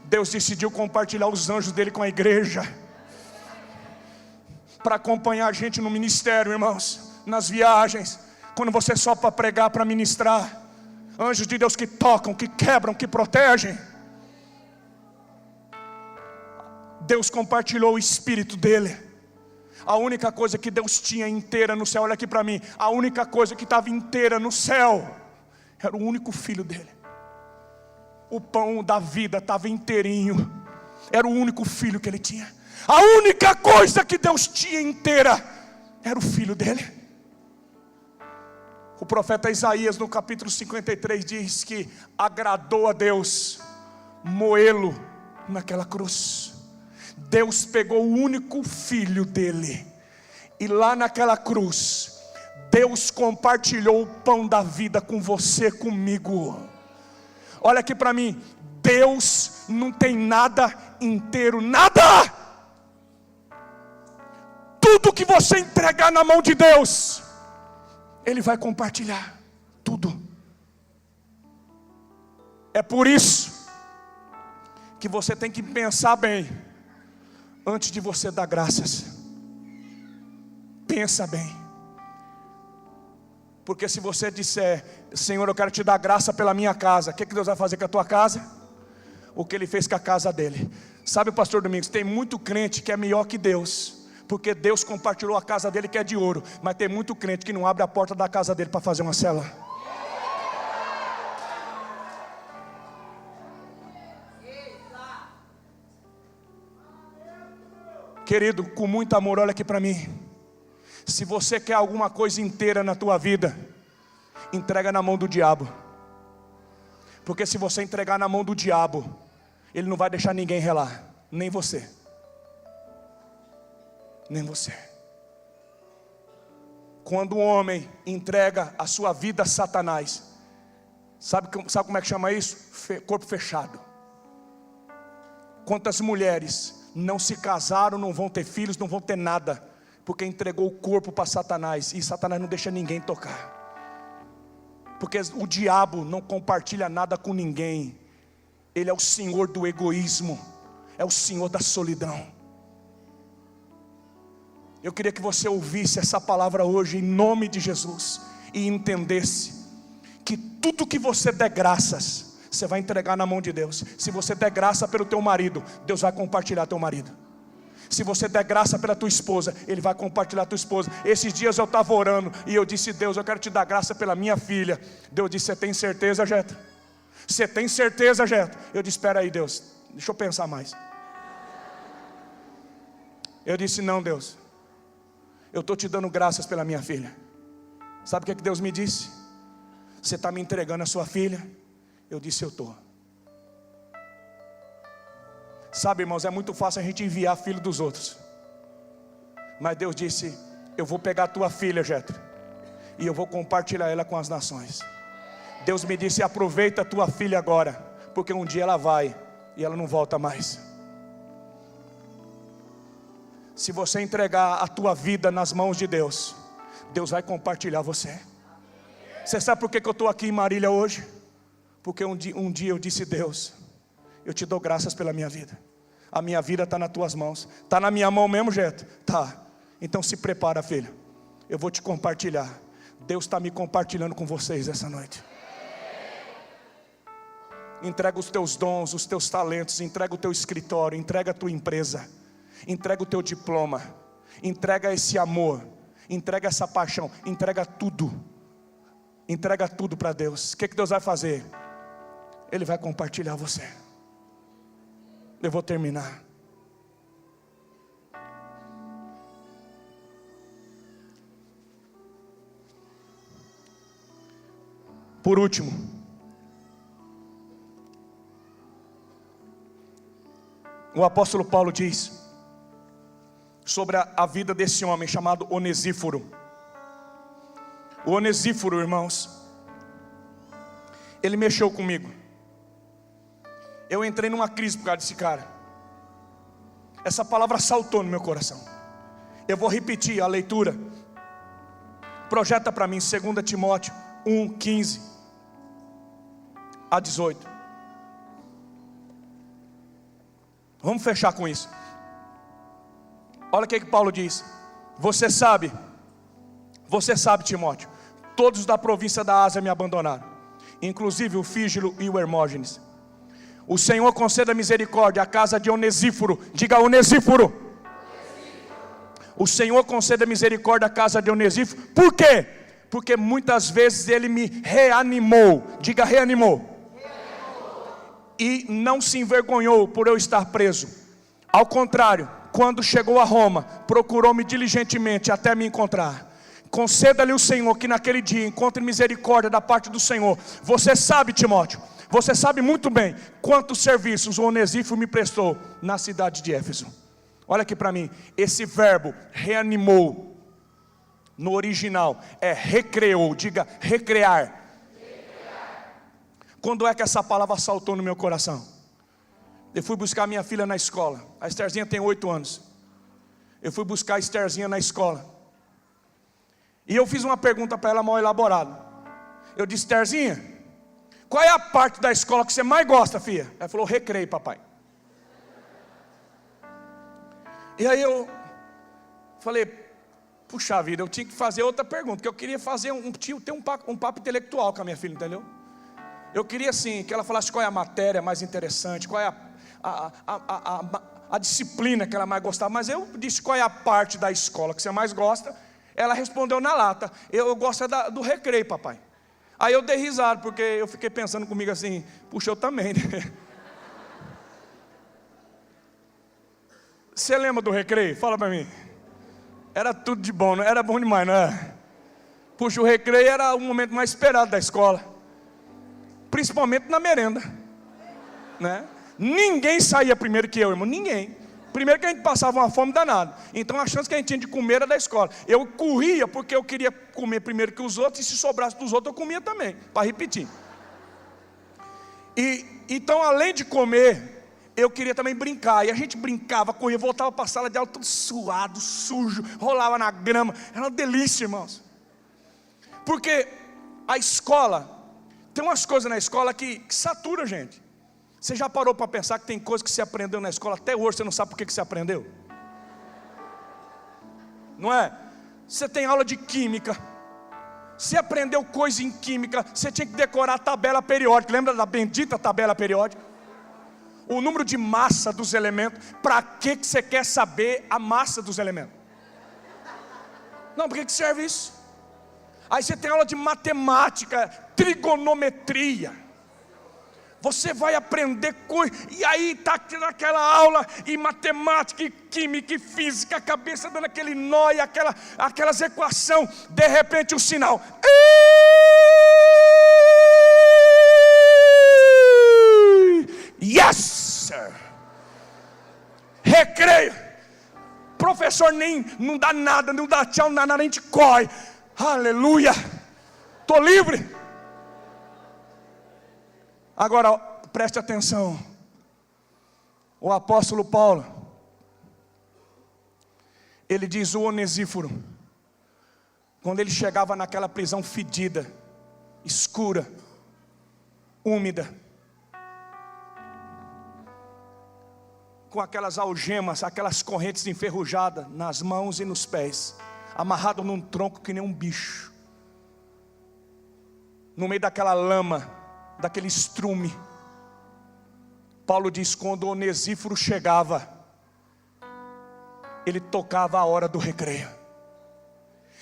Deus decidiu compartilhar os anjos dele com a igreja, para acompanhar a gente no ministério, irmãos, nas viagens, quando você só para pregar, para ministrar. Anjos de Deus que tocam, que quebram, que protegem. Deus compartilhou o Espírito dele. A única coisa que Deus tinha inteira no céu, olha aqui para mim, a única coisa que estava inteira no céu era o único filho dele. O pão da vida estava inteirinho, era o único filho que ele tinha. A única coisa que Deus tinha inteira era o filho dele. O profeta Isaías no capítulo 53 diz que agradou a Deus moê-lo naquela cruz. Deus pegou o único filho dele, e lá naquela cruz Deus compartilhou o pão da vida com você, comigo. Olha aqui para mim, Deus não tem nada inteiro, nada. Tudo que você entregar na mão de Deus, Ele vai compartilhar, tudo. É por isso que você tem que pensar bem antes de você dar graças. Pensa bem. Porque se você disser: Senhor, eu quero te dar graça pela minha casa, o que Deus vai fazer com a tua casa? O que Ele fez com a casa dele. Sabe, pastor Domingos, tem muito crente que é melhor que Deus, porque Deus compartilhou a casa dele que é de ouro. Mas tem muito crente que não abre a porta da casa dele para fazer uma cela. Querido, com muito amor, olha aqui para mim. Se você quer alguma coisa inteira na tua vida, entrega na mão do diabo. Porque se você entregar na mão do diabo, ele não vai deixar ninguém relar, nem você. Nem você. Quando um homem entrega a sua vida a Satanás, sabe como é que chama isso? Corpo fechado. Quantas mulheres não se casaram, não vão ter filhos, não vão ter nada, porque entregou o corpo para Satanás, e Satanás não deixa ninguém tocar. Porque o diabo não compartilha nada com ninguém. Ele é o senhor do egoísmo, é o senhor da solidão. Eu queria que você ouvisse essa palavra hoje em nome de Jesus, e entendesse que tudo que você der graças, você vai entregar na mão de Deus. Se você der graça pelo teu marido, Deus vai compartilhar teu marido. Se você der graça pela tua esposa, Ele vai compartilhar a tua esposa. Esses dias eu estava orando e eu disse: Deus, eu quero te dar graça pela minha filha. Deus disse: você tem certeza, Jeta? Você tem certeza, Jeta? Eu disse: espera aí, Deus, deixa eu pensar mais. Eu disse: não, Deus, eu estou te dando graças pela minha filha. Sabe o que Deus me disse? Você está me entregando a sua filha? Eu disse: eu estou. Sabe, irmãos, é muito fácil a gente enviar filho dos outros, mas Deus disse: eu vou pegar a tua filha, Jetro, e eu vou compartilhar ela com as nações. Deus me disse: aproveita a tua filha agora, porque um dia ela vai e ela não volta mais. Se você entregar a tua vida nas mãos de Deus, Deus vai compartilhar você. Você sabe por que eu estou aqui em Marília hoje? Porque um dia eu disse: Deus, eu te dou graças pela minha vida. A minha vida está nas tuas mãos. Está na minha mão mesmo, Jeto? Tá. Então se prepara, filho, eu vou te compartilhar. Deus está me compartilhando com vocês essa noite. Entrega os teus dons, os teus talentos. Entrega o teu escritório, entrega a tua empresa, entrega o teu diploma, entrega esse amor, entrega essa paixão, entrega tudo. Entrega tudo para Deus. O que Deus vai fazer? Ele vai compartilhar você. Eu vou terminar. Por último, o apóstolo Paulo diz sobre a vida desse homem chamado Onesíforo. O Onesíforo, irmãos, ele mexeu comigo. Eu entrei numa crise por causa desse cara. Essa palavra saltou no meu coração. Eu vou repetir a leitura. Projeta para mim 2 Timóteo 1:15 a 18. Vamos fechar com isso. Olha o que Paulo diz. Você sabe, Timóteo, todos da província da Ásia me abandonaram, inclusive o Fígilo e o Hermógenes. O Senhor conceda misericórdia à casa de Onesíforo. Diga Onesíforo. O Senhor conceda misericórdia à casa de Onesíforo. Por quê? Porque muitas vezes ele me reanimou. Diga reanimou. E não se envergonhou por eu estar preso. Ao contrário, quando chegou a Roma, procurou-me diligentemente até me encontrar. Conceda-lhe o Senhor que naquele dia encontre misericórdia da parte do Senhor. Você sabe, Timóteo, você sabe muito bem quantos serviços o Onesíforo me prestou na cidade de Éfeso. Olha aqui para mim, esse verbo reanimou, no original é recreou. Diga recrear. Quando é que essa palavra saltou no meu coração? Eu fui buscar minha filha na escola. A Estherzinha tem 8 anos. Eu fui buscar a Estherzinha na escola. E eu fiz uma pergunta para ela mal elaborada. Eu disse: Estherzinha, qual é a parte da escola que você mais gosta, filha? Ela falou: recreio, papai. E aí eu falei: puxa vida, eu tinha que fazer outra pergunta, que eu queria fazer ter um papo intelectual com a minha filha, entendeu? Eu queria assim, que ela falasse qual é a matéria mais interessante, qual é a disciplina que ela mais gostava. Mas eu disse qual é a parte da escola que você mais gosta. Ela respondeu na lata: eu gosto do recreio, papai. Aí eu dei risada, porque eu fiquei pensando comigo assim: puxa, eu também, né? Você lembra do recreio? Fala para mim. Era tudo de bom, não era bom demais, não é? Puxa, o recreio era o momento mais esperado da escola, principalmente na merenda, né? Ninguém saía primeiro que eu, irmão, ninguém. Primeiro que a gente passava uma fome danada, então a chance que a gente tinha de comer era da escola. Eu corria porque eu queria comer primeiro que os outros, e se sobrasse dos outros eu comia também, para repetir. E então, além de comer, eu queria também brincar. E a gente brincava, corria, voltava para a sala de aula tudo suado, sujo, rolava na grama. Era uma delícia, irmãos. Porque a escola, tem umas coisas na escola que satura a gente. Você já parou para pensar que tem coisa que você aprendeu na escola, até hoje você não sabe por que você aprendeu? Não é? Você tem aula de química, você aprendeu coisa em química, você tinha que decorar a tabela periódica. Lembra da bendita tabela periódica? O número de massa dos elementos. Para que você quer saber a massa dos elementos? Não, para que serve isso? Aí você tem aula de matemática, trigonometria. Você vai aprender coisa, e aí está naquela aula, e matemática, e química, e física, a cabeça dando aquele nó, e aquelas equações, de repente o sinal. Yes, sir. Recreio. Professor nem não dá nada, não dá tchau, não dá nada, a gente corre. Aleluia. Estou livre. Agora, preste atenção. O apóstolo Paulo, ele diz: o Onesíforo, quando ele chegava naquela prisão fedida, escura, úmida, com aquelas algemas, aquelas correntes enferrujadas nas mãos e nos pés, amarrado num tronco que nem um bicho, no meio daquela lama, daquele estrume. Paulo diz: quando o Onesíforo chegava, ele tocava a hora do recreio.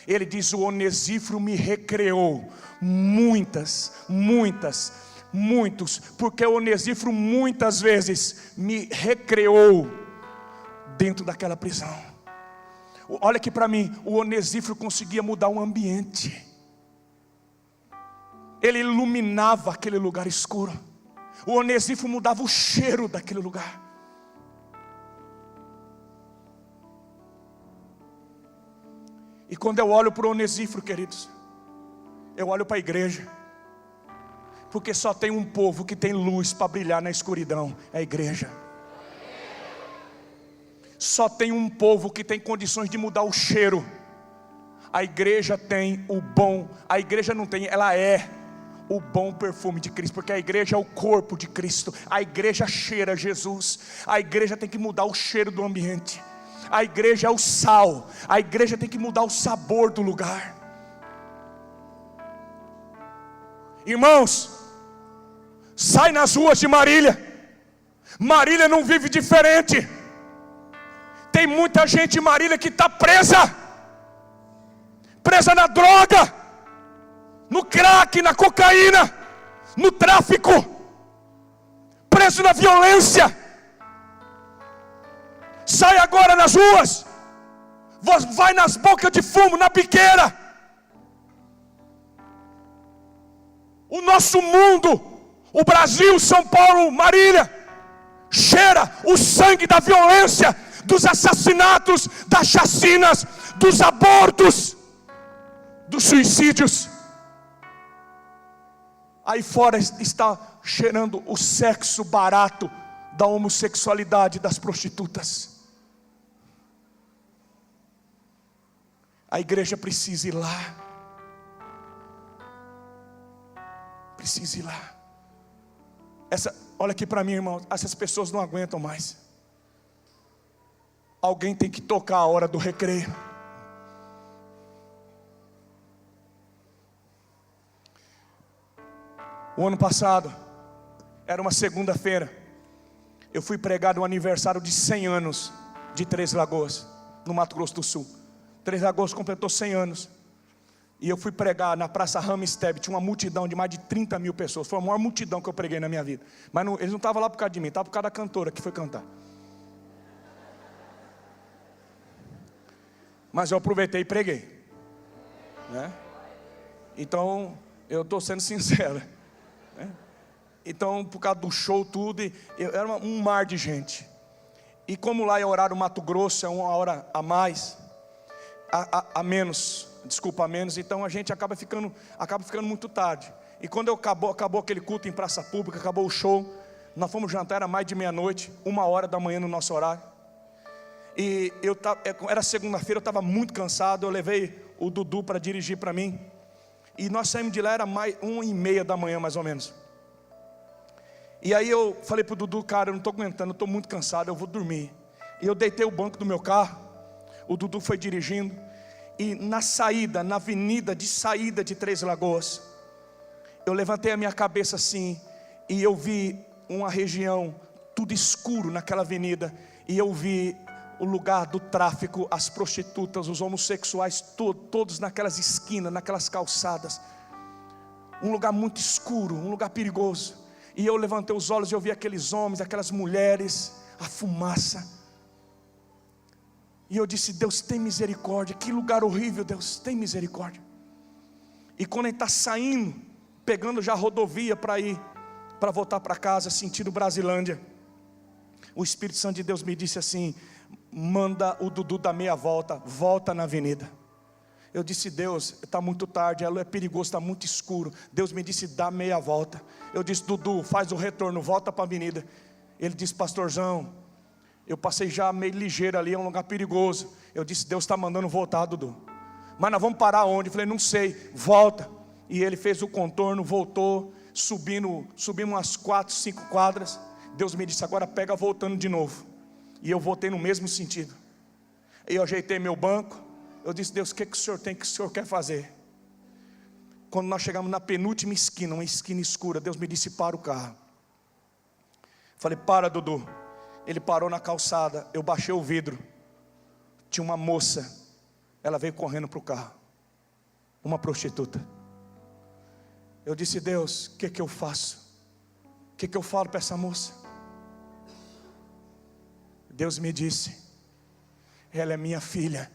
Ele diz: o Onesíforo me recreou muitas Muitos, porque o Onesíforo muitas vezes me recreou dentro daquela prisão. Olha aqui para mim, o Onesíforo conseguia mudar o ambiente. Ele iluminava aquele lugar escuro. O Onesíforo mudava o cheiro daquele lugar. E quando eu olho para o Onesíforo, queridos, eu olho para a igreja. Porque só tem um povo que tem luz para brilhar na escuridão, é a igreja. Só tem um povo que tem condições de mudar o cheiro. A igreja tem o bom, a igreja não tem, ela é o bom perfume de Cristo, porque a igreja é o corpo de Cristo. A igreja cheira Jesus. A igreja tem que mudar o cheiro do ambiente. A igreja é o sal. A igreja tem que mudar o sabor do lugar. Irmãos, sai nas ruas de Marília. Marília não vive diferente. Tem muita gente em Marília que está presa na droga, no crack, na cocaína, no tráfico, preso na violência. Sai agora nas ruas, vai nas bocas de fumo, na biqueira. O nosso mundo, o Brasil, São Paulo, Marília, cheira o sangue da violência, dos assassinatos, das chacinas, dos abortos, dos suicídios. Aí fora está cheirando o sexo barato, da homossexualidade, das prostitutas. A igreja precisa ir lá. Precisa ir lá. Olha aqui para mim, irmão. Essas pessoas não aguentam mais. Alguém tem que tocar a hora do recreio. O ano passado, era uma segunda-feira, eu fui pregar no aniversário de 100 anos de Três Lagoas, no Mato Grosso do Sul. Três Lagoas completou 100 anos. E eu fui pregar na Praça Ramsteb. Tinha uma multidão de mais de 30 mil pessoas. Foi a maior multidão que eu preguei na minha vida. Mas eles não estavam lá por causa de mim, estavam por causa da cantora que foi cantar. Mas eu aproveitei e preguei, né? Então, eu estou sendo sincero, né? Então, por causa do show, tudo, era um mar de gente. E como lá é horário Mato Grosso, é uma hora a mais, a menos, então a gente acaba ficando muito tarde. E quando acabou aquele culto em praça pública, acabou o show, nós fomos jantar, era mais de meia-noite, 1h da manhã no nosso horário. E era segunda-feira, eu estava muito cansado. Eu levei o Dudu para dirigir para mim. E nós saímos de lá, era mais 1h30 da manhã mais ou menos. E aí eu falei para o Dudu: cara, eu não estou aguentando, eu estou muito cansado, eu vou dormir. E eu deitei o banco do meu carro. O Dudu foi dirigindo. E na avenida de saída de Três Lagoas, eu levantei a minha cabeça assim, e eu vi uma região tudo escuro naquela avenida. E eu vi o lugar do tráfico, as prostitutas, os homossexuais, todos naquelas esquinas, naquelas calçadas. Um lugar muito escuro, um lugar perigoso. E eu levantei os olhos e eu vi aqueles homens, aquelas mulheres, a fumaça. E eu disse: Deus, tem misericórdia. Que lugar horrível, Deus, tem misericórdia. E quando ele está saindo, pegando já a rodovia para voltar para casa, sentido Brasilândia, o Espírito Santo de Deus me disse assim: manda o Dudu dar meia volta, volta na avenida. Eu disse: Deus, está muito tarde, é perigoso, está muito escuro. Deus me disse: dá meia volta. Eu disse: Dudu, faz o retorno, volta para a avenida. Ele disse: pastorzão, eu passei já meio ligeiro ali, é um lugar perigoso. Eu disse: Deus está mandando voltar, Dudu. Mas nós vamos parar onde? Eu falei: não sei, volta. E ele fez o contorno, voltou, subimos umas 4, 5 quadras. Deus me disse: agora pega voltando de novo. E eu voltei no mesmo sentido. E eu ajeitei meu banco. Eu disse: Deus, o que o Senhor tem, o que o Senhor quer fazer? Quando nós chegamos na penúltima esquina, uma esquina escura, Deus me disse: para o carro. Falei: para, Dudu. Ele parou na calçada, eu baixei o vidro. Tinha uma moça, ela veio correndo para o carro, uma prostituta. Eu disse: Deus, o que eu faço? que eu falo para essa moça? Deus me disse: ela é minha filha.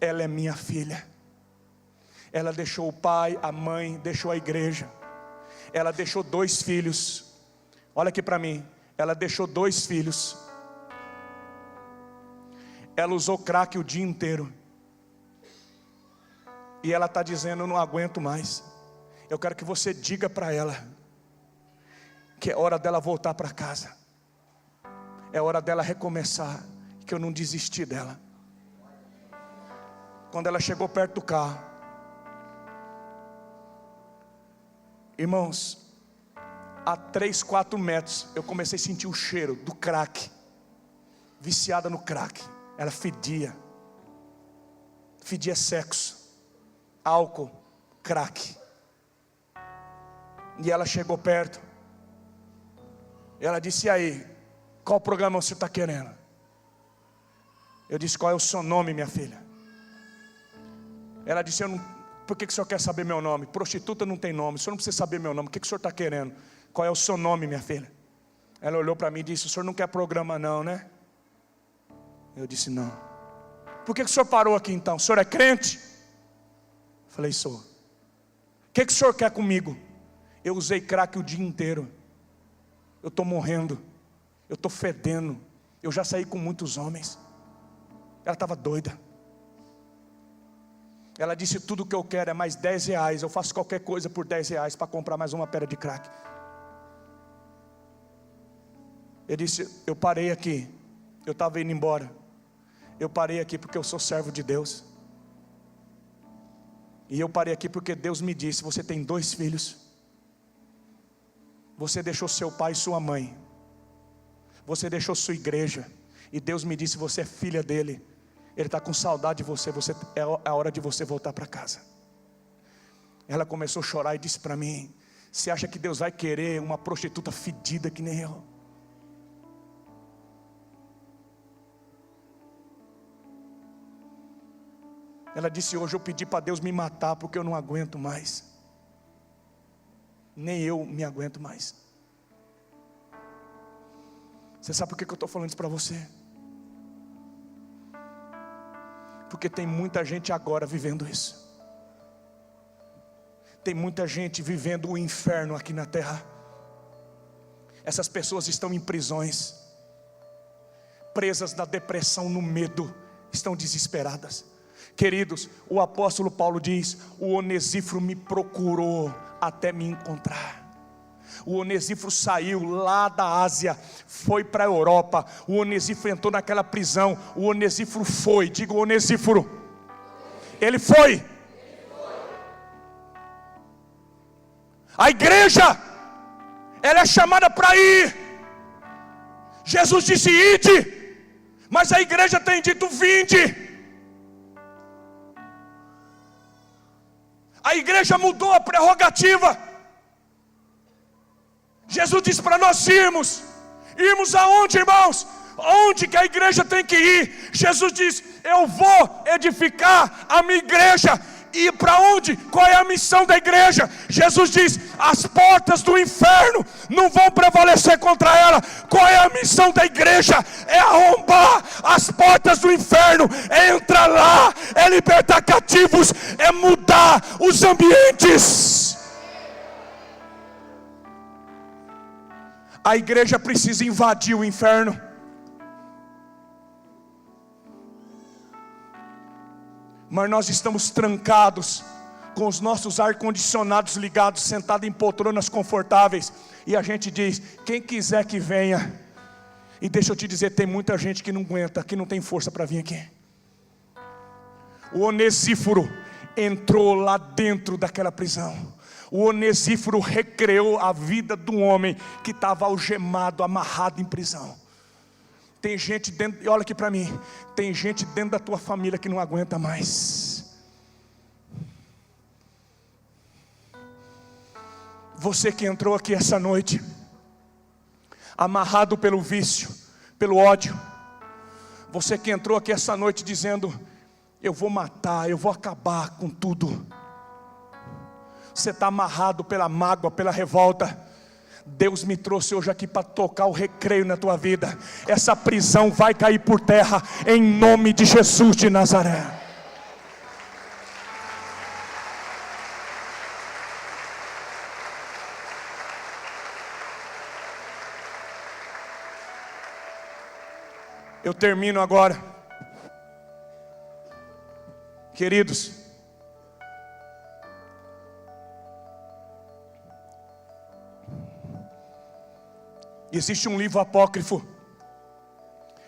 Ela é minha filha. Ela deixou o pai, a mãe, deixou a igreja. Ela deixou 2 filhos. Olha aqui para mim. Ela deixou 2 filhos. Ela usou crack o dia inteiro. E ela está dizendo: eu não aguento mais. Eu quero que você diga para ela que é hora dela voltar para casa. É hora dela recomeçar. Que eu não desisti dela. Quando ela chegou perto do carro, irmãos, a 3, 4 metros, eu comecei a sentir o cheiro do crack. Viciada no crack. Ela fedia. Fedia sexo, álcool, crack. E ela chegou perto. Ela disse: e aí, qual programa você está querendo? Eu disse: qual é o seu nome, minha filha? Ela disse: por que o senhor quer saber meu nome? Prostituta não tem nome, o senhor não precisa saber meu nome. O que o senhor está querendo? Qual é o seu nome, minha filha? Ela olhou para mim e disse: o senhor não quer programa não, né? Eu disse: não. Por que o senhor parou aqui então? O senhor é crente? Falei: sou. O que o senhor quer comigo? Eu usei crack o dia inteiro. Eu estou morrendo. Eu estou fedendo. Eu já saí com muitos homens. Ela estava doida. Ela disse: tudo que eu quero é mais 10 reais. Eu faço qualquer coisa por 10 reais para comprar mais uma pedra de crack. Eu disse: eu parei aqui. Eu estava indo embora. Eu parei aqui porque eu sou servo de Deus. E eu parei aqui porque Deus me disse: você tem 2 filhos. Você deixou seu pai e sua mãe. Você deixou sua igreja. E Deus me disse: você é filha dele. Ele está com saudade de você. É a hora de você voltar para casa. Ela começou a chorar e disse para mim: você acha que Deus vai querer uma prostituta fedida que nem eu? Ela disse: hoje eu pedi para Deus me matar porque eu não aguento mais. Nem eu me aguento mais. Você sabe por que eu estou falando isso para você? Porque tem muita gente agora vivendo isso. Tem muita gente vivendo o inferno aqui na terra. Essas pessoas estão em prisões, presas na depressão, no medo, estão desesperadas. Queridos, o apóstolo Paulo diz: o Onesíforo me procurou até me encontrar. O Onesíforo saiu lá da Ásia, foi para a Europa. O Onesíforo entrou naquela prisão. O Onesíforo foi, diga o Onesíforo. Ele foi. A igreja, ela é chamada para ir. Jesus disse: ide. Mas a igreja tem dito: vinde. A igreja mudou a prerrogativa. Jesus disse para nós irmos. Irmos aonde, irmãos? Onde que a igreja tem que ir? Jesus diz: eu vou edificar a minha igreja. E para onde? Qual é a missão da igreja? Jesus diz: as portas do inferno não vão prevalecer contra ela. Qual é a missão da igreja? É arrombar as portas do inferno, é entrar lá, é libertar cativos, é mudar os ambientes. A igreja precisa invadir o inferno. Mas nós estamos trancados, com os nossos ar-condicionados ligados, sentados em poltronas confortáveis. E a gente diz: quem quiser que venha. E deixa eu te dizer, tem muita gente que não aguenta, que não tem força para vir aqui. O Onesíforo entrou lá dentro daquela prisão. O Onesíforo recreou a vida do homem que estava algemado, amarrado em prisão. Tem gente dentro, e olha aqui para mim, tem gente dentro da tua família que não aguenta mais. Você que entrou aqui essa noite, amarrado pelo vício, pelo ódio. Você que entrou aqui essa noite dizendo: eu vou matar, eu vou acabar com tudo. Você está amarrado pela mágoa, pela revolta. Deus me trouxe hoje aqui para tocar o recreio na tua vida. Essa prisão vai cair por terra, em nome de Jesus de Nazaré. Eu termino agora. Queridos, existe um livro apócrifo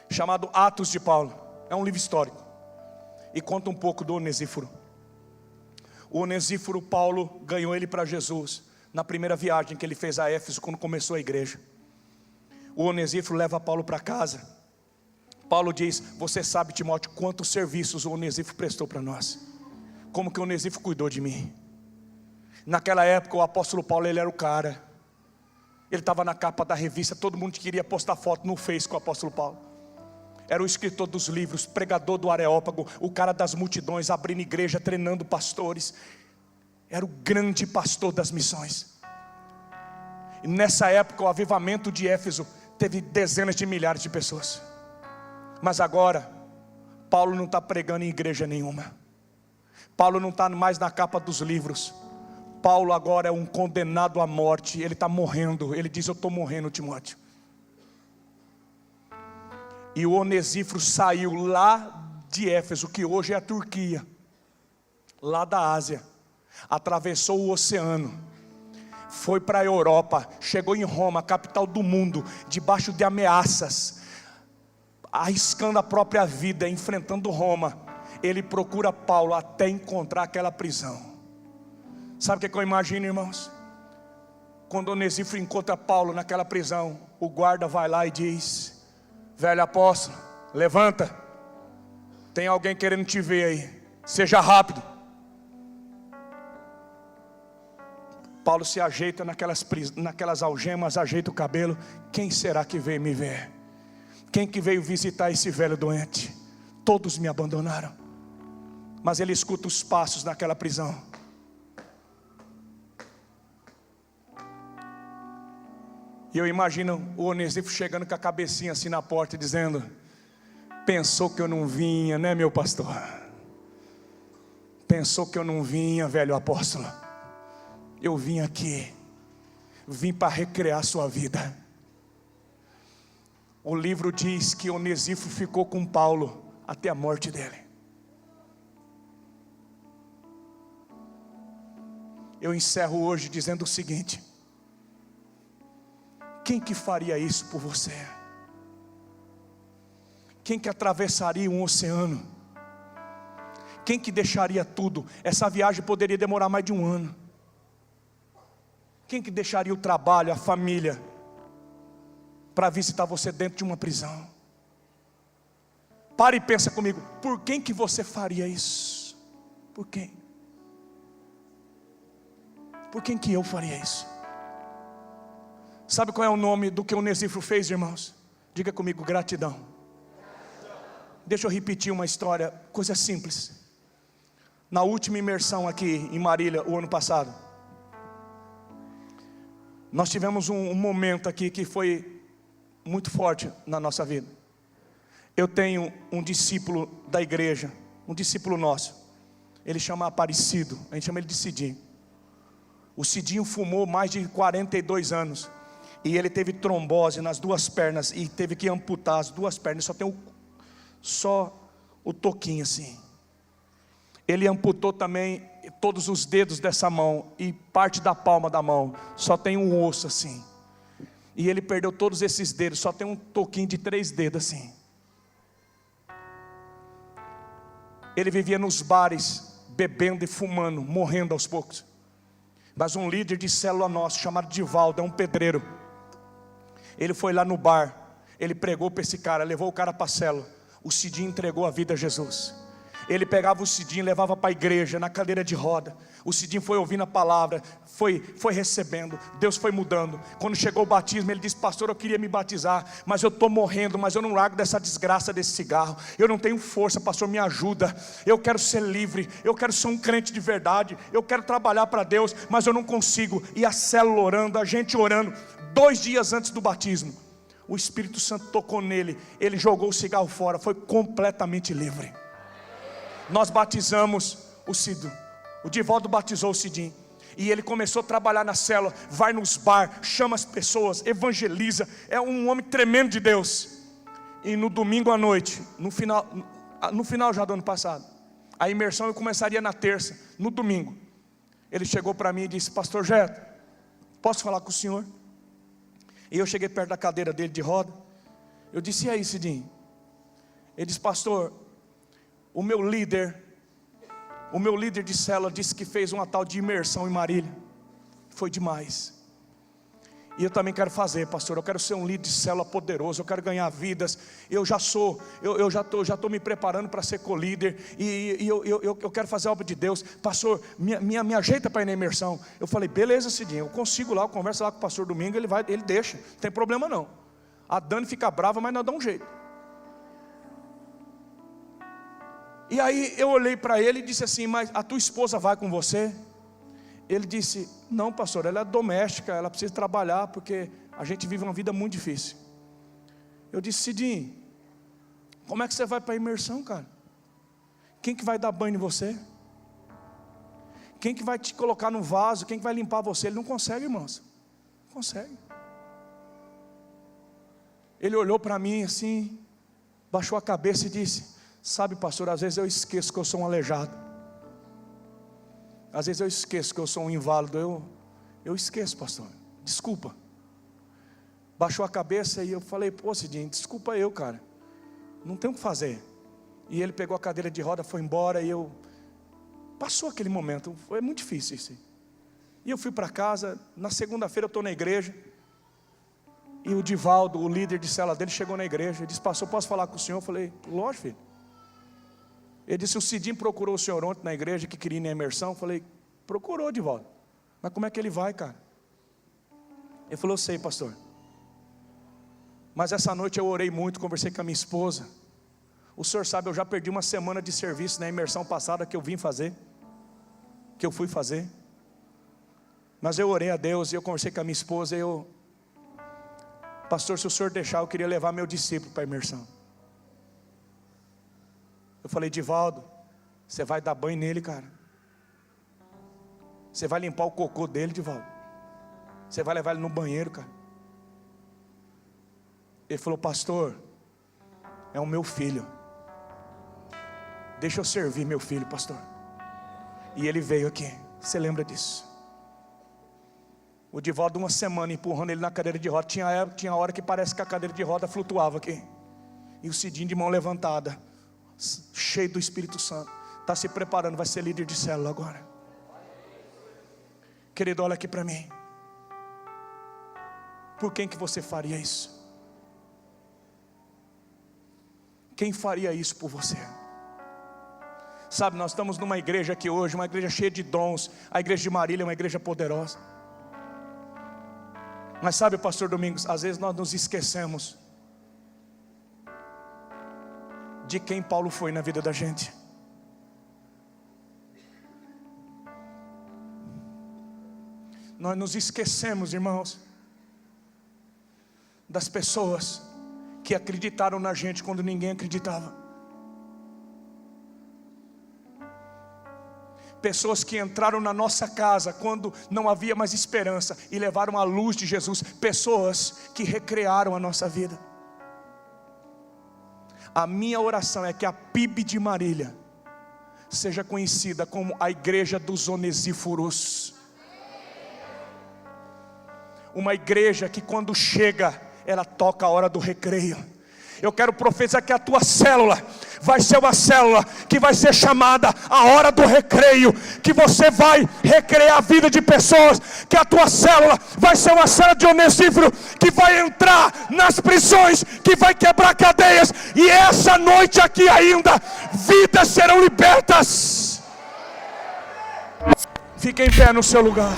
chamado Atos de Paulo. É um livro histórico e conta um pouco do Onesíforo. O Onesíforo, Paulo ganhou ele para Jesus na primeira viagem que ele fez a Éfeso, quando começou a igreja. O Onesíforo leva Paulo para casa. Paulo diz: você sabe, Timóteo, quantos serviços o Onesíforo prestou para nós, como que o Onesíforo cuidou de mim. Naquela época o apóstolo Paulo, ele era o cara. Ele estava na capa da revista, todo mundo queria postar foto no Face com o apóstolo Paulo. Era o escritor dos livros, pregador do Areópago, o cara das multidões, abrindo igreja, treinando pastores. Era o grande pastor das missões. E nessa época o avivamento de Éfeso teve dezenas de milhares de pessoas. Mas agora Paulo não está pregando em igreja nenhuma. Paulo não está mais na capa dos livros. Paulo agora é um condenado à morte. Ele está morrendo. Ele diz: eu estou morrendo, Timóteo. E o Onesíforo saiu lá de Éfeso, que hoje é a Turquia, lá da Ásia, atravessou o oceano, foi para a Europa, chegou em Roma, capital do mundo, debaixo de ameaças, arriscando a própria vida, enfrentando Roma. Ele procura Paulo até encontrar aquela prisão. Sabe o que eu imagino, irmãos? Quando Onesíforo encontra Paulo naquela prisão, o guarda vai lá e diz: velho apóstolo, levanta, tem alguém querendo te ver aí, seja rápido. Paulo se ajeita naquelas algemas, ajeita o cabelo. Quem será que veio me ver? Quem que veio visitar esse velho doente? Todos me abandonaram. Mas ele escuta os passos naquela prisão. E eu imagino o Onesíforo chegando com a cabecinha assim na porta e dizendo: pensou que eu não vinha, né, meu pastor? Pensou que eu não vinha, velho apóstolo? Eu vim aqui, vim para recriar sua vida. O livro diz que Onesíforo ficou com Paulo até a morte dele. Eu encerro hoje dizendo o seguinte: quem que faria isso por você? Quem que atravessaria um oceano? Quem que deixaria tudo? Essa viagem poderia demorar mais de um ano. Quem que deixaria o trabalho, a família, para visitar você dentro de uma prisão? Pare e pensa comigo, por quem que você faria isso? Por quem? Por quem que eu faria isso? Sabe qual é o nome do que o Onesíforo fez, irmãos? Diga comigo: gratidão. Deixa eu repetir uma história, coisa simples. Na última imersão aqui em Marília, o ano passado, nós tivemos um momento aqui que foi muito forte na nossa vida. Eu tenho um discípulo da igreja, um discípulo nosso. Ele chama Aparecido, a gente chama ele de Cidinho. O Cidinho fumou mais de 42 anos. E ele teve trombose nas duas pernas e teve que amputar as duas pernas. Só tem o toquinho assim. Ele amputou também todos os dedos dessa mão e parte da palma da mão. Só tem um osso assim. E ele perdeu todos esses dedos. Só tem um toquinho de 3 dedos assim. Ele vivia nos bares, bebendo e fumando, morrendo aos poucos. Mas um líder de célula nosso, chamado Divaldo, é um pedreiro. Ele foi lá no bar, ele pregou para esse cara, levou o cara para a célula. O Cidinho entregou a vida a Jesus. Ele pegava o Cidinho, levava para a igreja, na cadeira de roda. O Cidinho foi ouvindo a palavra, foi recebendo, Deus foi mudando. Quando chegou o batismo, ele disse: pastor, eu queria me batizar, mas eu estou morrendo, mas eu não largo dessa desgraça desse cigarro. Eu não tenho força, pastor, me ajuda. Eu quero ser livre, eu quero ser um crente de verdade, eu quero trabalhar para Deus, mas eu não consigo. E a célula orando, a gente orando. 2 dias antes do batismo, o Espírito Santo tocou nele, ele jogou o cigarro fora, foi completamente livre. Nós batizamos o Cido, o Divaldo batizou o Cidinho, e ele começou a trabalhar na célula, vai nos bar, chama as pessoas, evangeliza, é um homem tremendo de Deus. E no domingo à noite, no final já do ano passado, a imersão eu começaria na terça. No domingo, ele chegou para mim e disse: pastor Jeto, posso falar com o senhor? E eu cheguei perto da cadeira dele de roda, eu disse: e aí, Cidinho? Ele disse: pastor, o meu líder de célula disse que fez uma tal de imersão em Marília. Foi demais. E eu também quero fazer, pastor. Eu quero ser um líder de célula poderoso. Eu quero ganhar vidas. Eu já estou me preparando para ser co-líder. E eu quero fazer a obra de Deus. Pastor, me ajeita para ir na imersão. Eu falei: beleza, Cidinho, eu consigo lá. Eu converso lá com o pastor Domingo, ele deixa. Não tem problema não. A Dani fica brava, mas nós dá um jeito. E aí eu olhei para ele e disse assim: mas a tua esposa vai com você? Ele disse: não, pastor, ela é doméstica, ela precisa trabalhar, porque a gente vive uma vida muito difícil. Eu disse: Cidinho, como é que você vai para a imersão, cara? Quem que vai dar banho em você? Quem que vai te colocar no vaso? Quem que vai limpar você? Ele não consegue, irmãos. Não consegue. Ele olhou para mim assim, baixou a cabeça e disse: sabe, pastor, às vezes eu esqueço que eu sou um aleijado. Às vezes eu esqueço que eu sou um inválido. Eu esqueço, pastor, desculpa. Baixou a cabeça e eu falei: pô, Cidinho, desculpa eu, cara, não tem o que fazer. E ele pegou a cadeira de roda, foi embora. E passou aquele momento, foi muito difícil isso. E eu fui para casa. Na segunda-feira eu estou na igreja, e o Divaldo, o líder de célula dele, chegou na igreja. Ele disse: pastor, posso falar com o senhor? Eu falei: lógico, filho. Ele disse: o Cidinho procurou o senhor ontem na igreja, que queria ir na imersão. Eu falei: procurou, Divaldo, mas como é que ele vai, cara? Ele falou: eu sei, pastor, mas essa noite eu orei muito, conversei com a minha esposa. O senhor sabe, eu já perdi uma semana de serviço na imersão passada que eu vim fazer, que eu fui fazer. Mas eu orei a Deus e eu conversei com a minha esposa. Pastor, se o senhor deixar, eu queria levar meu discípulo para a imersão. Eu falei: Divaldo, você vai dar banho nele, cara. Você vai limpar o cocô dele, Divaldo. Você vai levar ele no banheiro, cara. Ele falou: pastor, é o meu filho. Deixa eu servir meu filho, pastor. E ele veio aqui. Você lembra disso? O Divaldo, uma semana empurrando ele na cadeira de roda. Tinha hora que parece que a cadeira de roda flutuava aqui. E o Cidinho de mão levantada, cheio do Espírito Santo, está se preparando, vai ser líder de célula agora. Querido, olha aqui para mim. Por quem que você faria isso? Quem faria isso por você? Sabe, nós estamos numa igreja aqui hoje, uma igreja cheia de dons. A igreja de Marília é uma igreja poderosa. Mas sabe, pastor Domingos, às vezes nós nos esquecemos de quem Paulo foi na vida da gente. Nós nos esquecemos, irmãos, das pessoas que acreditaram na gente quando ninguém acreditava. Pessoas que entraram na nossa casa quando não havia mais esperança e levaram a luz de Jesus. Pessoas que recriaram a nossa vida. A minha oração é que a PIB de Marília seja conhecida como a igreja dos Onesíforos. Uma igreja que quando chega, ela toca a hora do recreio. Eu quero profetizar que a tua célula vai ser uma célula que vai ser chamada a hora do recreio, que você vai recrear a vida de pessoas, que a tua célula vai ser uma célula de Onesíforo, que vai entrar nas prisões, que vai quebrar cadeias, e essa noite aqui ainda, vidas serão libertas. Fique em pé no seu lugar.